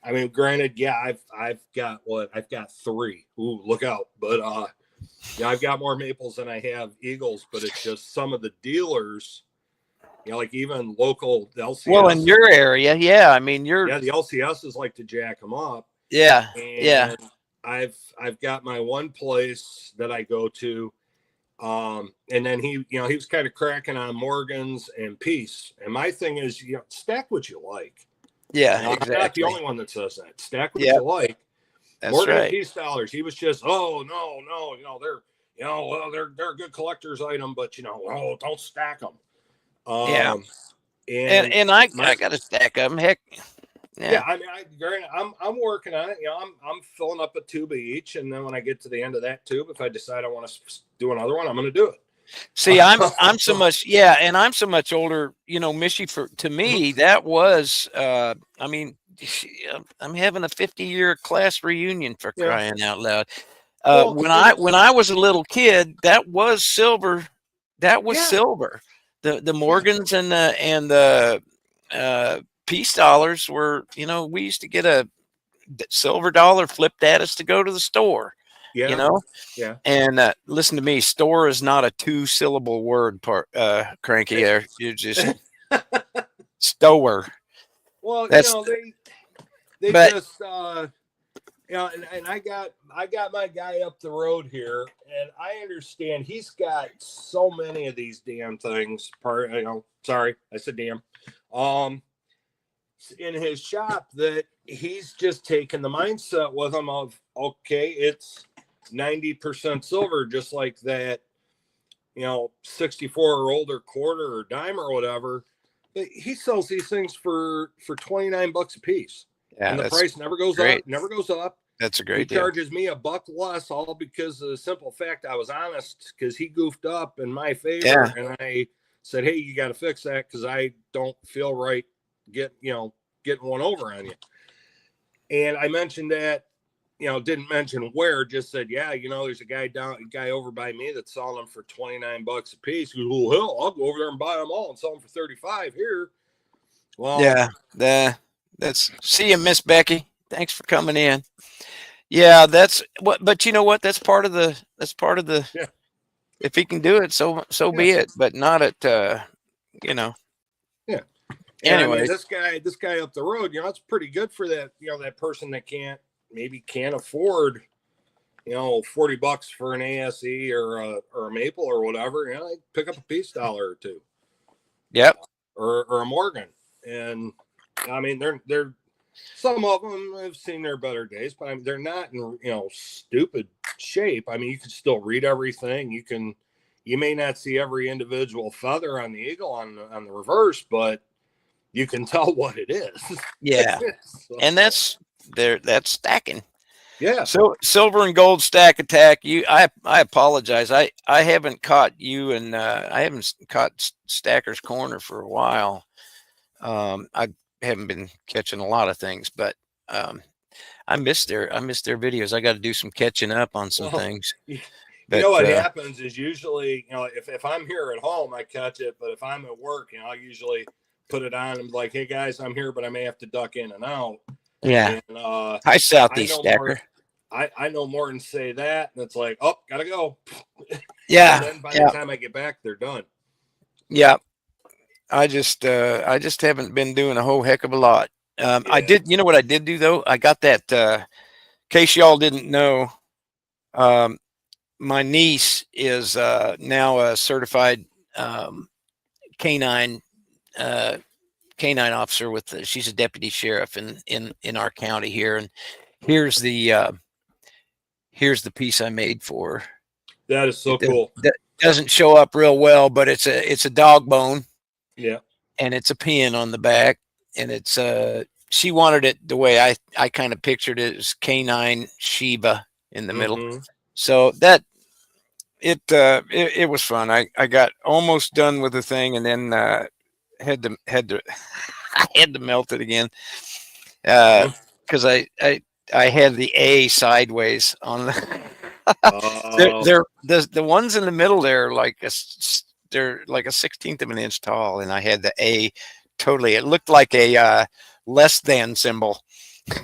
I mean, granted, I've got three. Ooh, look out! But I've got more maples than I have eagles. But it's just some of the dealers, like even local LCS. Well, in your area, I mean, the LCSs like to jack them up. Yeah, and I've got my one place that I go to. And then he was kind of cracking on Morgan's and Peace. And my thing is, stack what you like. Yeah, exactly. I'm not the only one that says that. Stack what you like. That's Morgan right. Peace dollars. He was just, no, they're a good collector's item, but don't stack them. And I got to stack them. Heck. Yeah, I mean, I'm working on it. I'm filling up a tube of each, and then when I get to the end of that tube, if I decide I want to do another one, I'm going to do it. See, I'm so much, and I'm so much older. Michi, to me, that was, I mean, I'm having a 50-year class reunion, for crying out loud. When I was a little kid, that was silver. That was silver. The Morgans and the Peace dollars were, we used to get a silver dollar flipped at us to go to the store. And listen to me, store is not a 2-syllable word, Cranky. There, you just stower. Well, and I got my guy up the road here, and I understand he's got so many of these damn things. Sorry, I said damn. Um, in his shop that he's just taken the mindset with him of okay, it's 90% silver, just like that, 64 or older quarter or dime or whatever. But he sells these things for $29 a piece, Yeah, and the that's price never goes great. up, never goes up. That's a He great deal. charges me $1 less, all because of the simple fact I was honest, because he goofed up in my favor, and I said, "Hey, you got to fix that because I don't feel right getting one over on you." And I mentioned that, didn't mention where, just said, "Yeah, there's a guy over by me that's selling them for $29 a piece." He goes, "Well, hell, I'll go over there and buy them all and sell them for 35 here." Well, yeah, that's see you, Miss Becky. Thanks for coming in. Yeah, that's what. But you know what? That's part of the. yeah, If he can do it, so yeah, be it. But not at. yeah. And I mean, Anyways, this guy up the road, it's pretty good for that, that person that can't afford, $40 for an ASE or a maple or whatever. They pick up a peace dollar or two. Yep. Or a Morgan. And I mean, they're some of them have seen their better days, but I mean, they're not in stupid shape. I mean, you can still read everything. You may not see every individual feather on the eagle on the reverse, but you can tell what it is. Yeah. So, And that's stacking. yeah. So silver and gold stack attack. I apologize. I haven't caught you, and I haven't caught Stacker's Corner for a while. I haven't been catching a lot of things, but I missed their videos. I got to do some catching up on some things. But what happens is usually, if I'm here at home, I catch it. But if I'm at work, I usually put it on and be like, "Hey guys, I'm here, but I may have to duck in and out." Yeah. And, hi, Southeast Stacker. I know more than say that, and it's like, "Oh, gotta go." Yeah. And then by the time I get back, they're done. Yeah. I just haven't been doing a whole heck of a lot. I did. You know what I did do though? I got that. In case y'all didn't know, my niece is now a certified canine officer with. She's a deputy sheriff in our county here, and here's the piece I made for her. That is so cool. That doesn't show up real well, but it's a dog bone. Yeah. And it's a pin on the back, and it's she wanted it the way I kind of pictured it as canine Shiva in the middle. So that it was fun. I got almost done with the thing, and then had to I had to melt it again because I had the A sideways on the the ones in the middle there they're like a 16th of an inch tall, and I had the A totally. It looked like a less than symbol.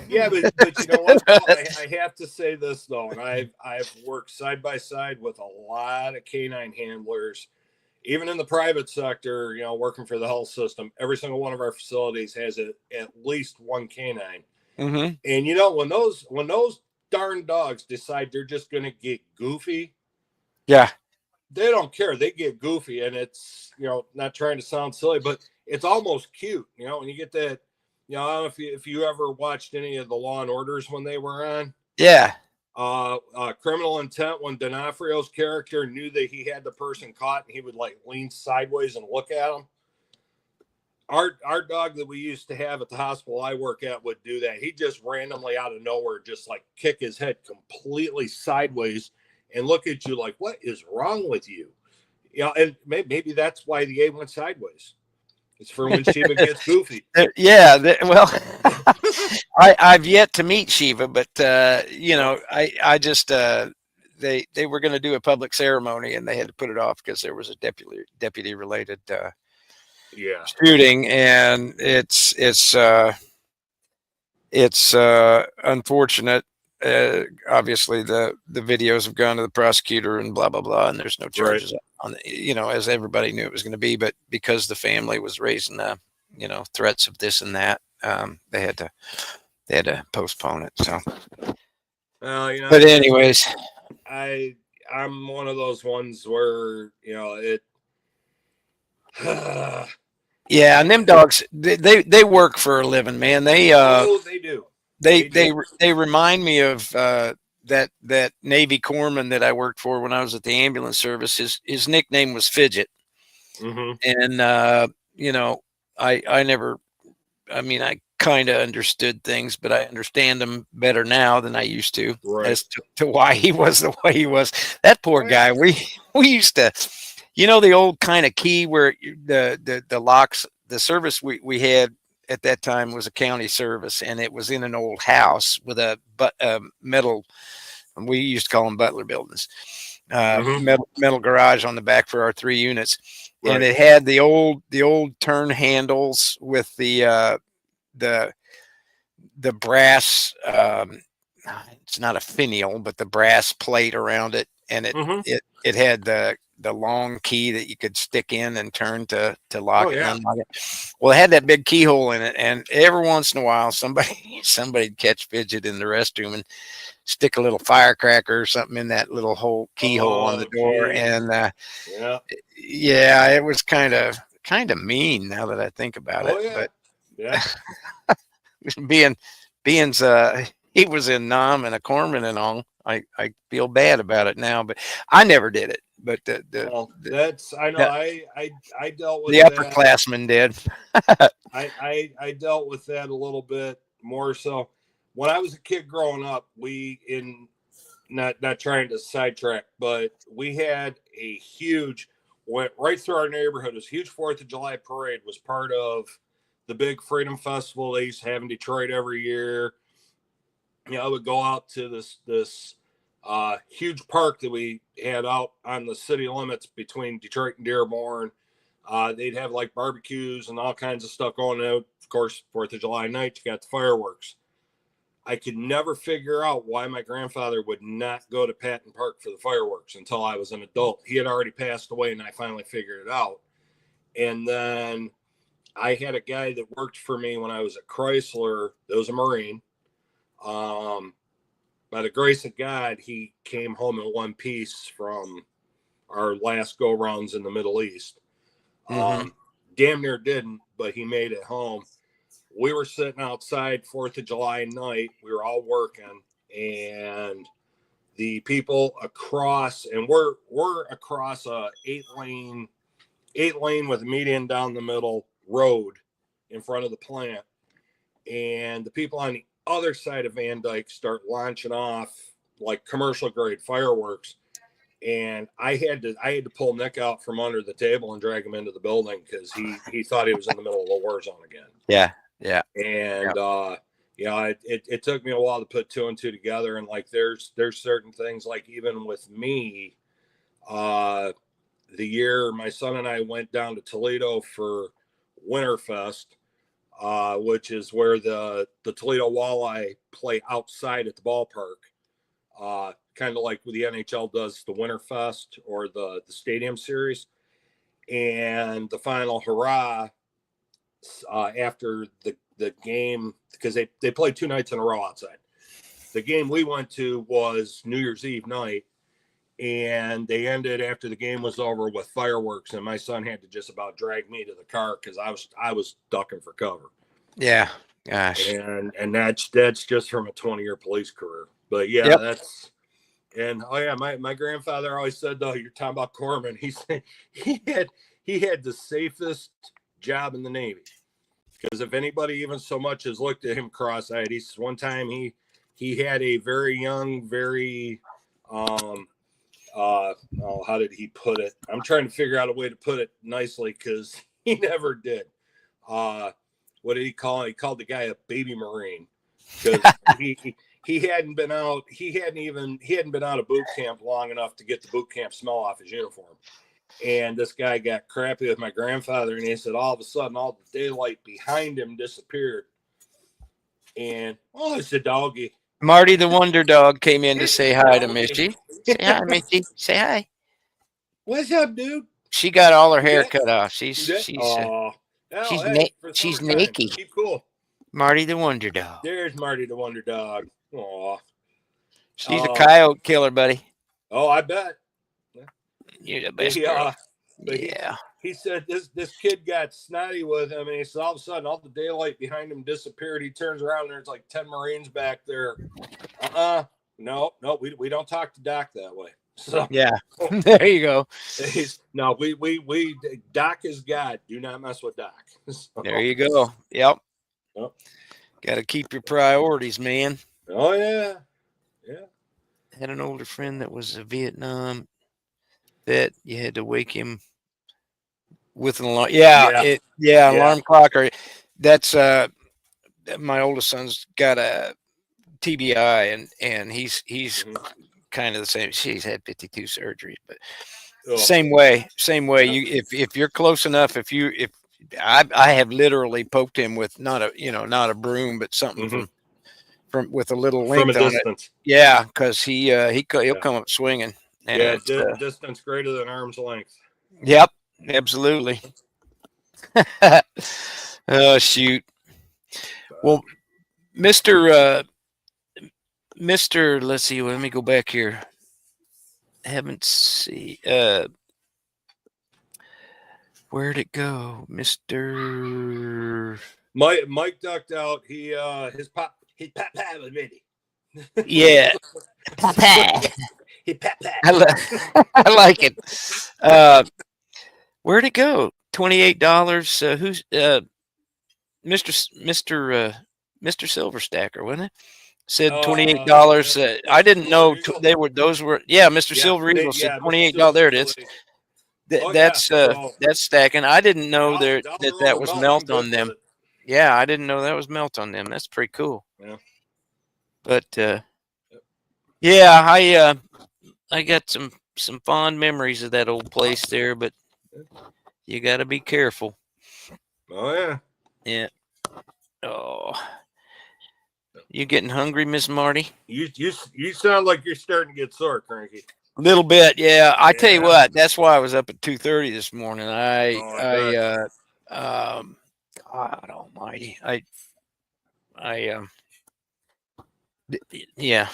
Yeah, but you know what? I have to say this though, and I've worked side by side with a lot of canine handlers, even in the private sector. Working for the health system, every single one of our facilities has at least one canine. Mm-hmm. And when those darn dogs decide they're just going to get goofy, yeah, they don't care. They get goofy, and it's not trying to sound silly, but it's almost cute. When you get that. I don't know if you ever watched any of the Law and Orders when they were on. Yeah. Criminal Intent, when D'Onofrio's character knew that he had the person caught, and he would like lean sideways and look at him. Our dog that we used to have at the hospital I work at would do that. He'd just randomly out of nowhere just like kick his head completely sideways and look at you like, "What is wrong with you?" And maybe that's why the A went sideways. It's for when Shiva gets goofy. Yeah, well, I've yet to meet Shiva, but I just they were going to do a public ceremony, and they had to put it off because there was a deputy related shooting, and it's unfortunate. Obviously, the videos have gone to the prosecutor and blah blah blah, and there's no charges on the, as everybody knew it was going to be, but because the family was raising threats of this and that, they had to postpone it. So But anyways, I'm one of those ones where it. Yeah, and them dogs, they work for a living, man. They they do. They remind me of that Navy corpsman that I worked for when I was at the ambulance service. His nickname was Fidget, and I never. I mean, I kind of understood things, but I understand them better now than I used to, as to why he was the way he was. That poor guy. We used to, the old kind of key where the locks, the service we had at that time was a county service, and it was in an old house with a metal. We used to call them butler buildings. Metal garage on the back for our 3 units, and it had the old turn handles with the brass. It's not a finial, but the brass plate around it, and it had the long key that you could stick in and turn to lock it and unlock it. Well, it had that big keyhole in it, and every once in a while somebody'd catch Fidget in the restroom and stick a little firecracker or something in that little hole keyhole on the door. And it was kind of mean now that I think about it. But he was in Nam and a corpsman and all. I feel bad about it now, but I never did it. But I dealt with the upperclassmen did. I dealt with that a little bit more so when I was a kid growing up. Not trying to sidetrack, but we had a huge, went right through our neighborhood. It was a huge 4th of July parade. Was part of the big Freedom Festival they used to have in Detroit every year. I would go out to this huge park that we had out on the city limits between Detroit and Dearborn. They'd have like barbecues and all kinds of stuff going out. Of course, 4th of July night, you got the fireworks. I could never figure out why my grandfather would not go to Patton Park for the fireworks until I was an adult. He had already passed away, and I finally figured it out. And then I had a guy that worked for me when I was at Chrysler that was a Marine. By the grace of God, he came home in one piece from our last go-rounds in the Middle East. Damn near didn't, but he made it home. We were sitting outside 4th of July night. We were all working, and the people across, and we're across a 8-lane with a median down the middle road in front of the plant. And the people on the other side of Van Dyke start launching off like commercial grade fireworks. And I had to pull Nick out from under the table and drag him into the building because he thought he was in the middle of a war zone again. Yeah. And it took me a while to put 2 and 2 together. And like there's certain things, like even with me, the year my son and I went down to Toledo for Winterfest, which is where the Toledo Walleye play outside at the ballpark, kind of like the NHL does the Winterfest or the Stadium Series. And the final hurrah after the game, because they played 2 nights in a row outside. The game we went to was New Year's Eve night, and they ended after the game was over with fireworks, and my son had to just about drag me to the car because I was ducking for cover. Yeah, gosh. And that's just from a 20-year police career. But yeah, that's. And my grandfather always said, though, you're talking about corpsman. He said he had the safest job in the Navy, because if anybody even so much as looked at him cross-eyed, he says one time he had a very young, very how did he put it? I'm trying to figure out a way to put it nicely because he never did. What did he call it? He called the guy a baby Marine because he hadn't been out. He hadn't been out of boot camp long enough to get the boot camp smell off his uniform. And this guy got crappy with my grandfather, and he said all of a sudden all the daylight behind him disappeared. And it's a doggy. Marty the Wonder Dog came in to say hi to Michi. Say hi, Michi. Say hi. What's up, dude? She got all her hair cut off. She's naked. Keep cool. Marty the Wonder Dog. There's Marty the Wonder Dog. Aw. She's a coyote killer, buddy. Oh, I bet. You're the best girl. But Yeah. He said this kid got snotty with him, and he said all of a sudden all the daylight behind him disappeared. He turns around and there's like 10 Marines back there. No, we don't talk to Doc that way. So yeah, there you go. We Doc is God. Do not mess with Doc. So, there you go. Yep. Got to keep your priorities, man. Oh yeah. Had an older friend that was a Vietnam vet. You had to wake him with an alarm. Alarm clock. Or that's my oldest son's got a TBI, and he's kind of the same. She's had 52 surgeries, but same way. You if you're close enough, if I have literally poked him with not a broom, but something from with a little length on it. Yeah, because he'll come up swinging. And distance greater than arm's length. Yep, absolutely. Oh shoot. Well, Mr. Let's see. Let me go back here. Haven't see. Where'd it go, Mr. Mike ducked out. He pop was ready. Yeah. He pat. I like it. Where'd it go? $28. Who's Mr. Silverstacker, wasn't it? Said $28. I didn't know they were. Those were Mr. Silver Eagle said $28. There it is. That's stacking. I didn't know that was melt on them. Yeah, I didn't know that was melt on them. That's pretty cool. Yeah. But I got some fond memories of that old place there, but you got to be careful. Oh yeah. Yeah. Oh. You getting hungry, Miss Marty? You sound like you're starting to get sore, Cranky. A little bit, yeah. I tell you what, that's why I was up at 2:30 this morning. God Almighty, yeah.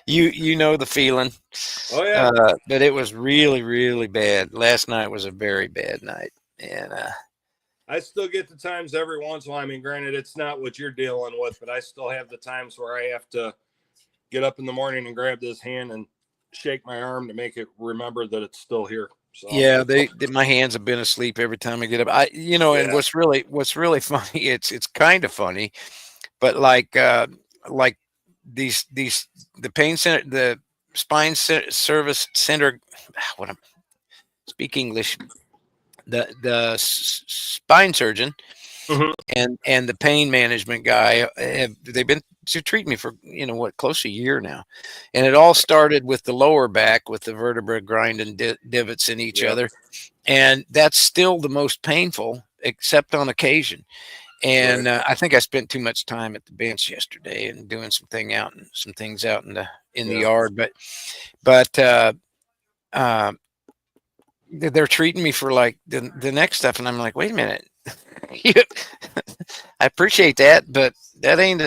you know the feeling. Oh yeah. But it was really, really bad. Last night was a very bad night, and I still get the times every once in a while. I mean, granted, it's not what you're dealing with, but I still have the times where I have to get up in the morning and grab this hand and shake my arm to make it remember that it's still here. So. Yeah, my hands have been asleep every time I get up. And what's really funny, it's kind of funny, but like these the pain center, the spine service center. Speak English. The spine surgeon and the pain management guy they've been to treat me for close to a year now, and it all started with the lower back with the vertebra grinding divots in each other, and that's still the most painful except on occasion. And I think I spent too much time at the bench yesterday and doing some things out in the yard, but they're treating me for like the next stuff, and I'm like, wait a minute. I appreciate that, but that ain't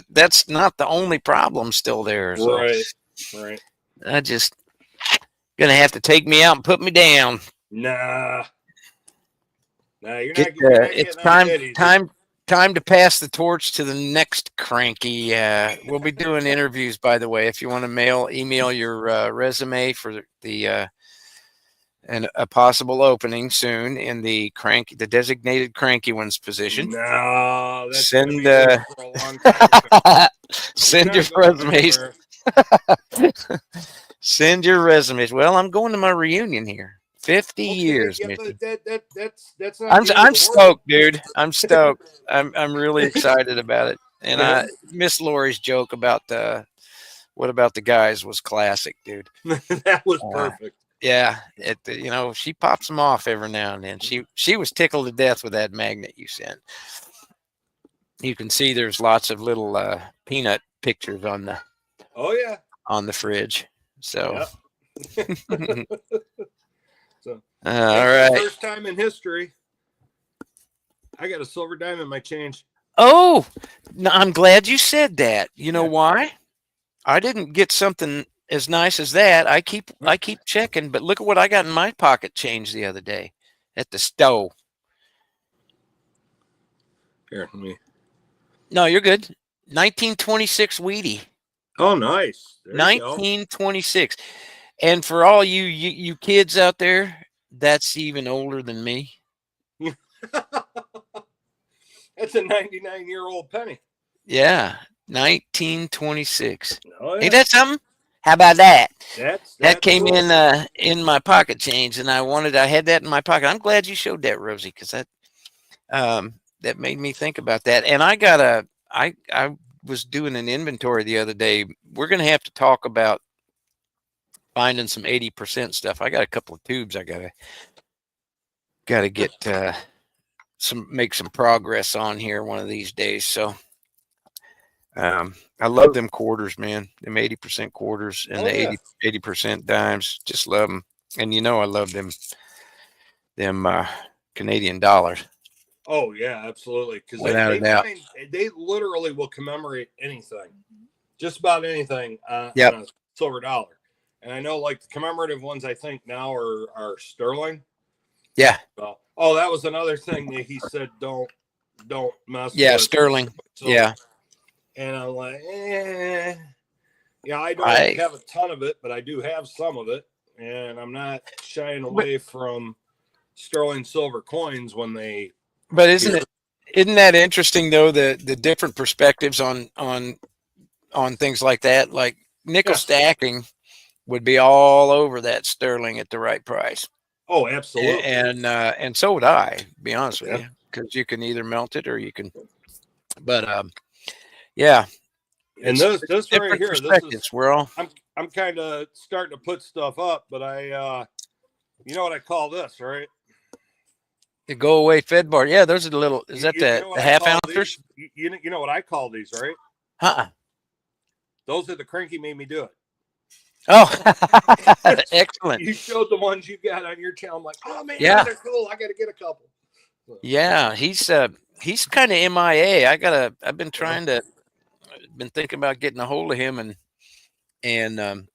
that's not the only problem still there. So right. I just gonna have to take me out and put me down. Nah, you're not. It's time to pass the torch to the next Cranky. We'll be doing interviews, by the way. If you want to email your resume for the and a possible opening soon in the designated Cranky one's position. No, that's send for a long time. Send your resumes. Send your resumes. Well, I'm going to my reunion here. 50 years, Michi. That's not I'm stoked, dude. I'm stoked. I'm really excited about it. And Miss Lori's joke about what about the guys was classic, dude. That was perfect. Yeah, she pops them off every now and then. She was tickled to death with that magnet you sent. You can see there's lots of little peanut pictures on the on the fridge. So, so all right. First time in history, I got a silver dime in my change. Oh, no, I'm glad you said that. You know why? I didn't get something as nice as that. I keep checking, but look at what I got in my pocket change the other day at the stove. Here, let me. No, you're good. 1926 Wheatie. Oh, nice. There you go. 1926. And for all you kids out there, that's even older than me. That's a 99-year-old penny. Yeah, 1926. Oh, yeah. Ain't that something? How about that? That's That came cool. in my pocket change, and I had that in my pocket. I'm glad you showed that, Rosie, because that made me think about that. And I was doing an inventory the other day. We're gonna have to talk about finding some 80% stuff. I got a couple of tubes I gotta get make some progress on here one of these days. So I love them quarters, man. Them 80% quarters and the 80% dimes. Just love them. And I love them Canadian dollars. Oh yeah, absolutely. Because without a doubt, they literally will commemorate anything, just about anything on a silver dollar. And I know, like, the commemorative ones, I think now are sterling. Yeah. So, oh, that was another thing that he said. Don't mess. Yeah, with sterling. So, yeah. And I'm like, yeah, I don't have a ton of it, but I do have some of it, and I'm not shying away from sterling silver coins when they. But isn't that interesting though, the different perspectives on things like that? Like nickel stacking would be all over that sterling at the right price. Oh, absolutely. And so would I, be honest with you, because you can either melt it or you can. But yeah. And this right here, this is I'm kind of starting to put stuff up, but I you know what I call this, right? The go away Fed bar. Yeah, those are the little. Is that the half ounces? You know what I call these, right? Those are the Cranky made me do it. Oh, excellent! You showed the ones you got on your channel. I'm like, oh man, they're cool. I got to get a couple. Yeah, he's kind of MIA. I've been been thinking about getting a hold of him and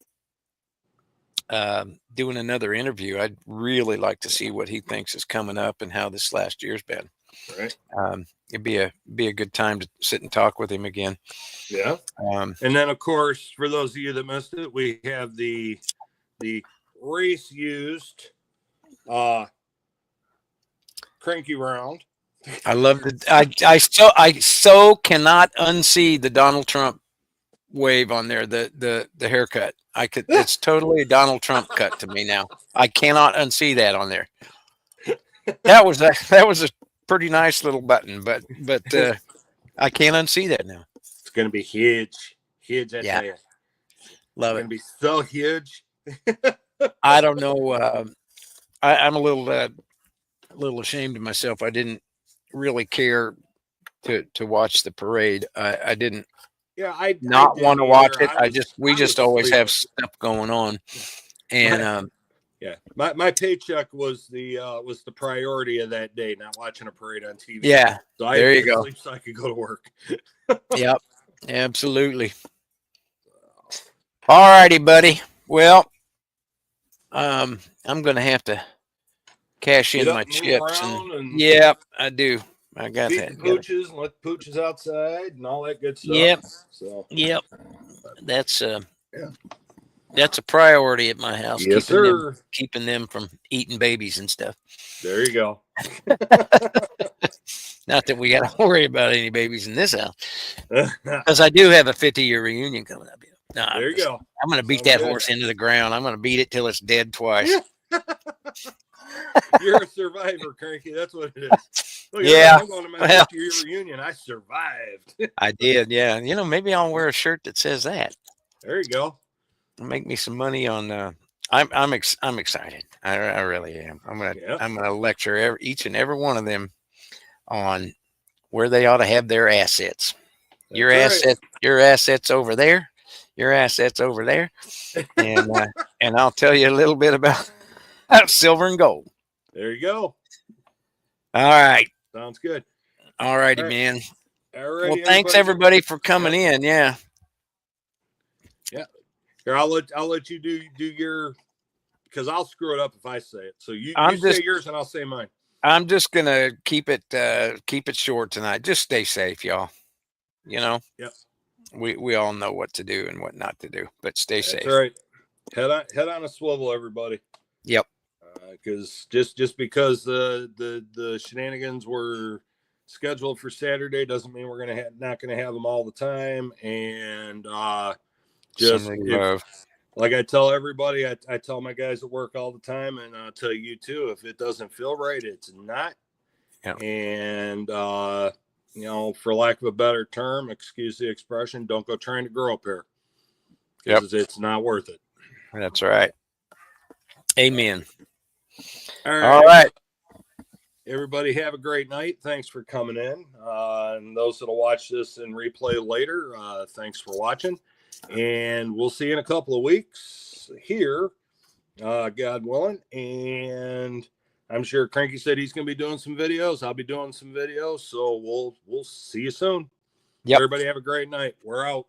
doing another interview. I'd really like to see what he thinks is coming up and how this last year's been. Right. It'd be a good time to sit and talk with him again. Yeah. And then, of course, for those of you that missed it, we have the race used Cranky round. I love it. I so cannot unsee the Donald Trump wave on there. The haircut. It's totally a Donald Trump cut to me now. I cannot unsee that on there. That was a pretty nice little button, but I can't unsee that now. It's gonna be huge. I tell you. Love it. Gonna be so huge. I don't know. I'm a little ashamed of myself. I didn't really care to watch the parade. I didn't. Yeah, I want to watch it. We just always have stuff going on, and my paycheck was the priority of that day. Not watching a parade on TV. Yeah, so I there you go. So I could go to work. Yep, absolutely. All righty, buddy. Well, I'm gonna have to cash in my chips. Yeah, I do. I got that. Pooches and let the pooches outside and all that good stuff. Yep. Yep. That's a priority at my house. Yes, sir. Keeping them from eating babies and stuff. There you go. Not that we got to worry about any babies in this house, because I do have a 50-year reunion coming up. There you go. I'm going to beat that horse into the ground. I'm going to beat it till it's dead twice. You're a survivor, Cranky. That's what it is. Look, yeah. I'm going to my 50-year reunion. I survived. I did. Yeah. Maybe I'll wear a shirt that says that. There you go. Make me some money on. I'm excited. I really am. I'm gonna lecture each and every one of them on where they ought to have their assets. Your assets over there. Your assets over there. And and I'll tell you a little bit about silver and gold. There you go. All right. Sounds good. All righty, man. All right. Well, thanks everybody for coming in. Yeah. Here, I'll let you do your, because I'll screw it up if I say it. So you say yours and I'll say mine. I'm just gonna keep it short tonight. Just stay safe, y'all. You know. Yep. We all know what to do and what not to do, but stay safe. That's right. Head on a swivel, everybody. Yep. Because just because the shenanigans were scheduled for Saturday doesn't mean we're not gonna have them all the time. And just like I tell everybody, I tell my guys at work all the time, and I'll tell you too. If it doesn't feel right, it's not. Yep. And you know, for lack of a better term, excuse the expression, don't go trying to grow up here because it's not worth it. That's right. Amen. All right. Everybody have a great night. Thanks for coming in. And those that'll watch this in replay later, thanks for watching. And we'll see you in a couple of weeks here, God willing. And I'm sure Cranky said he's going to be doing some videos. I'll be doing some videos. So we'll see you soon. Yep. Everybody have a great night. We're out.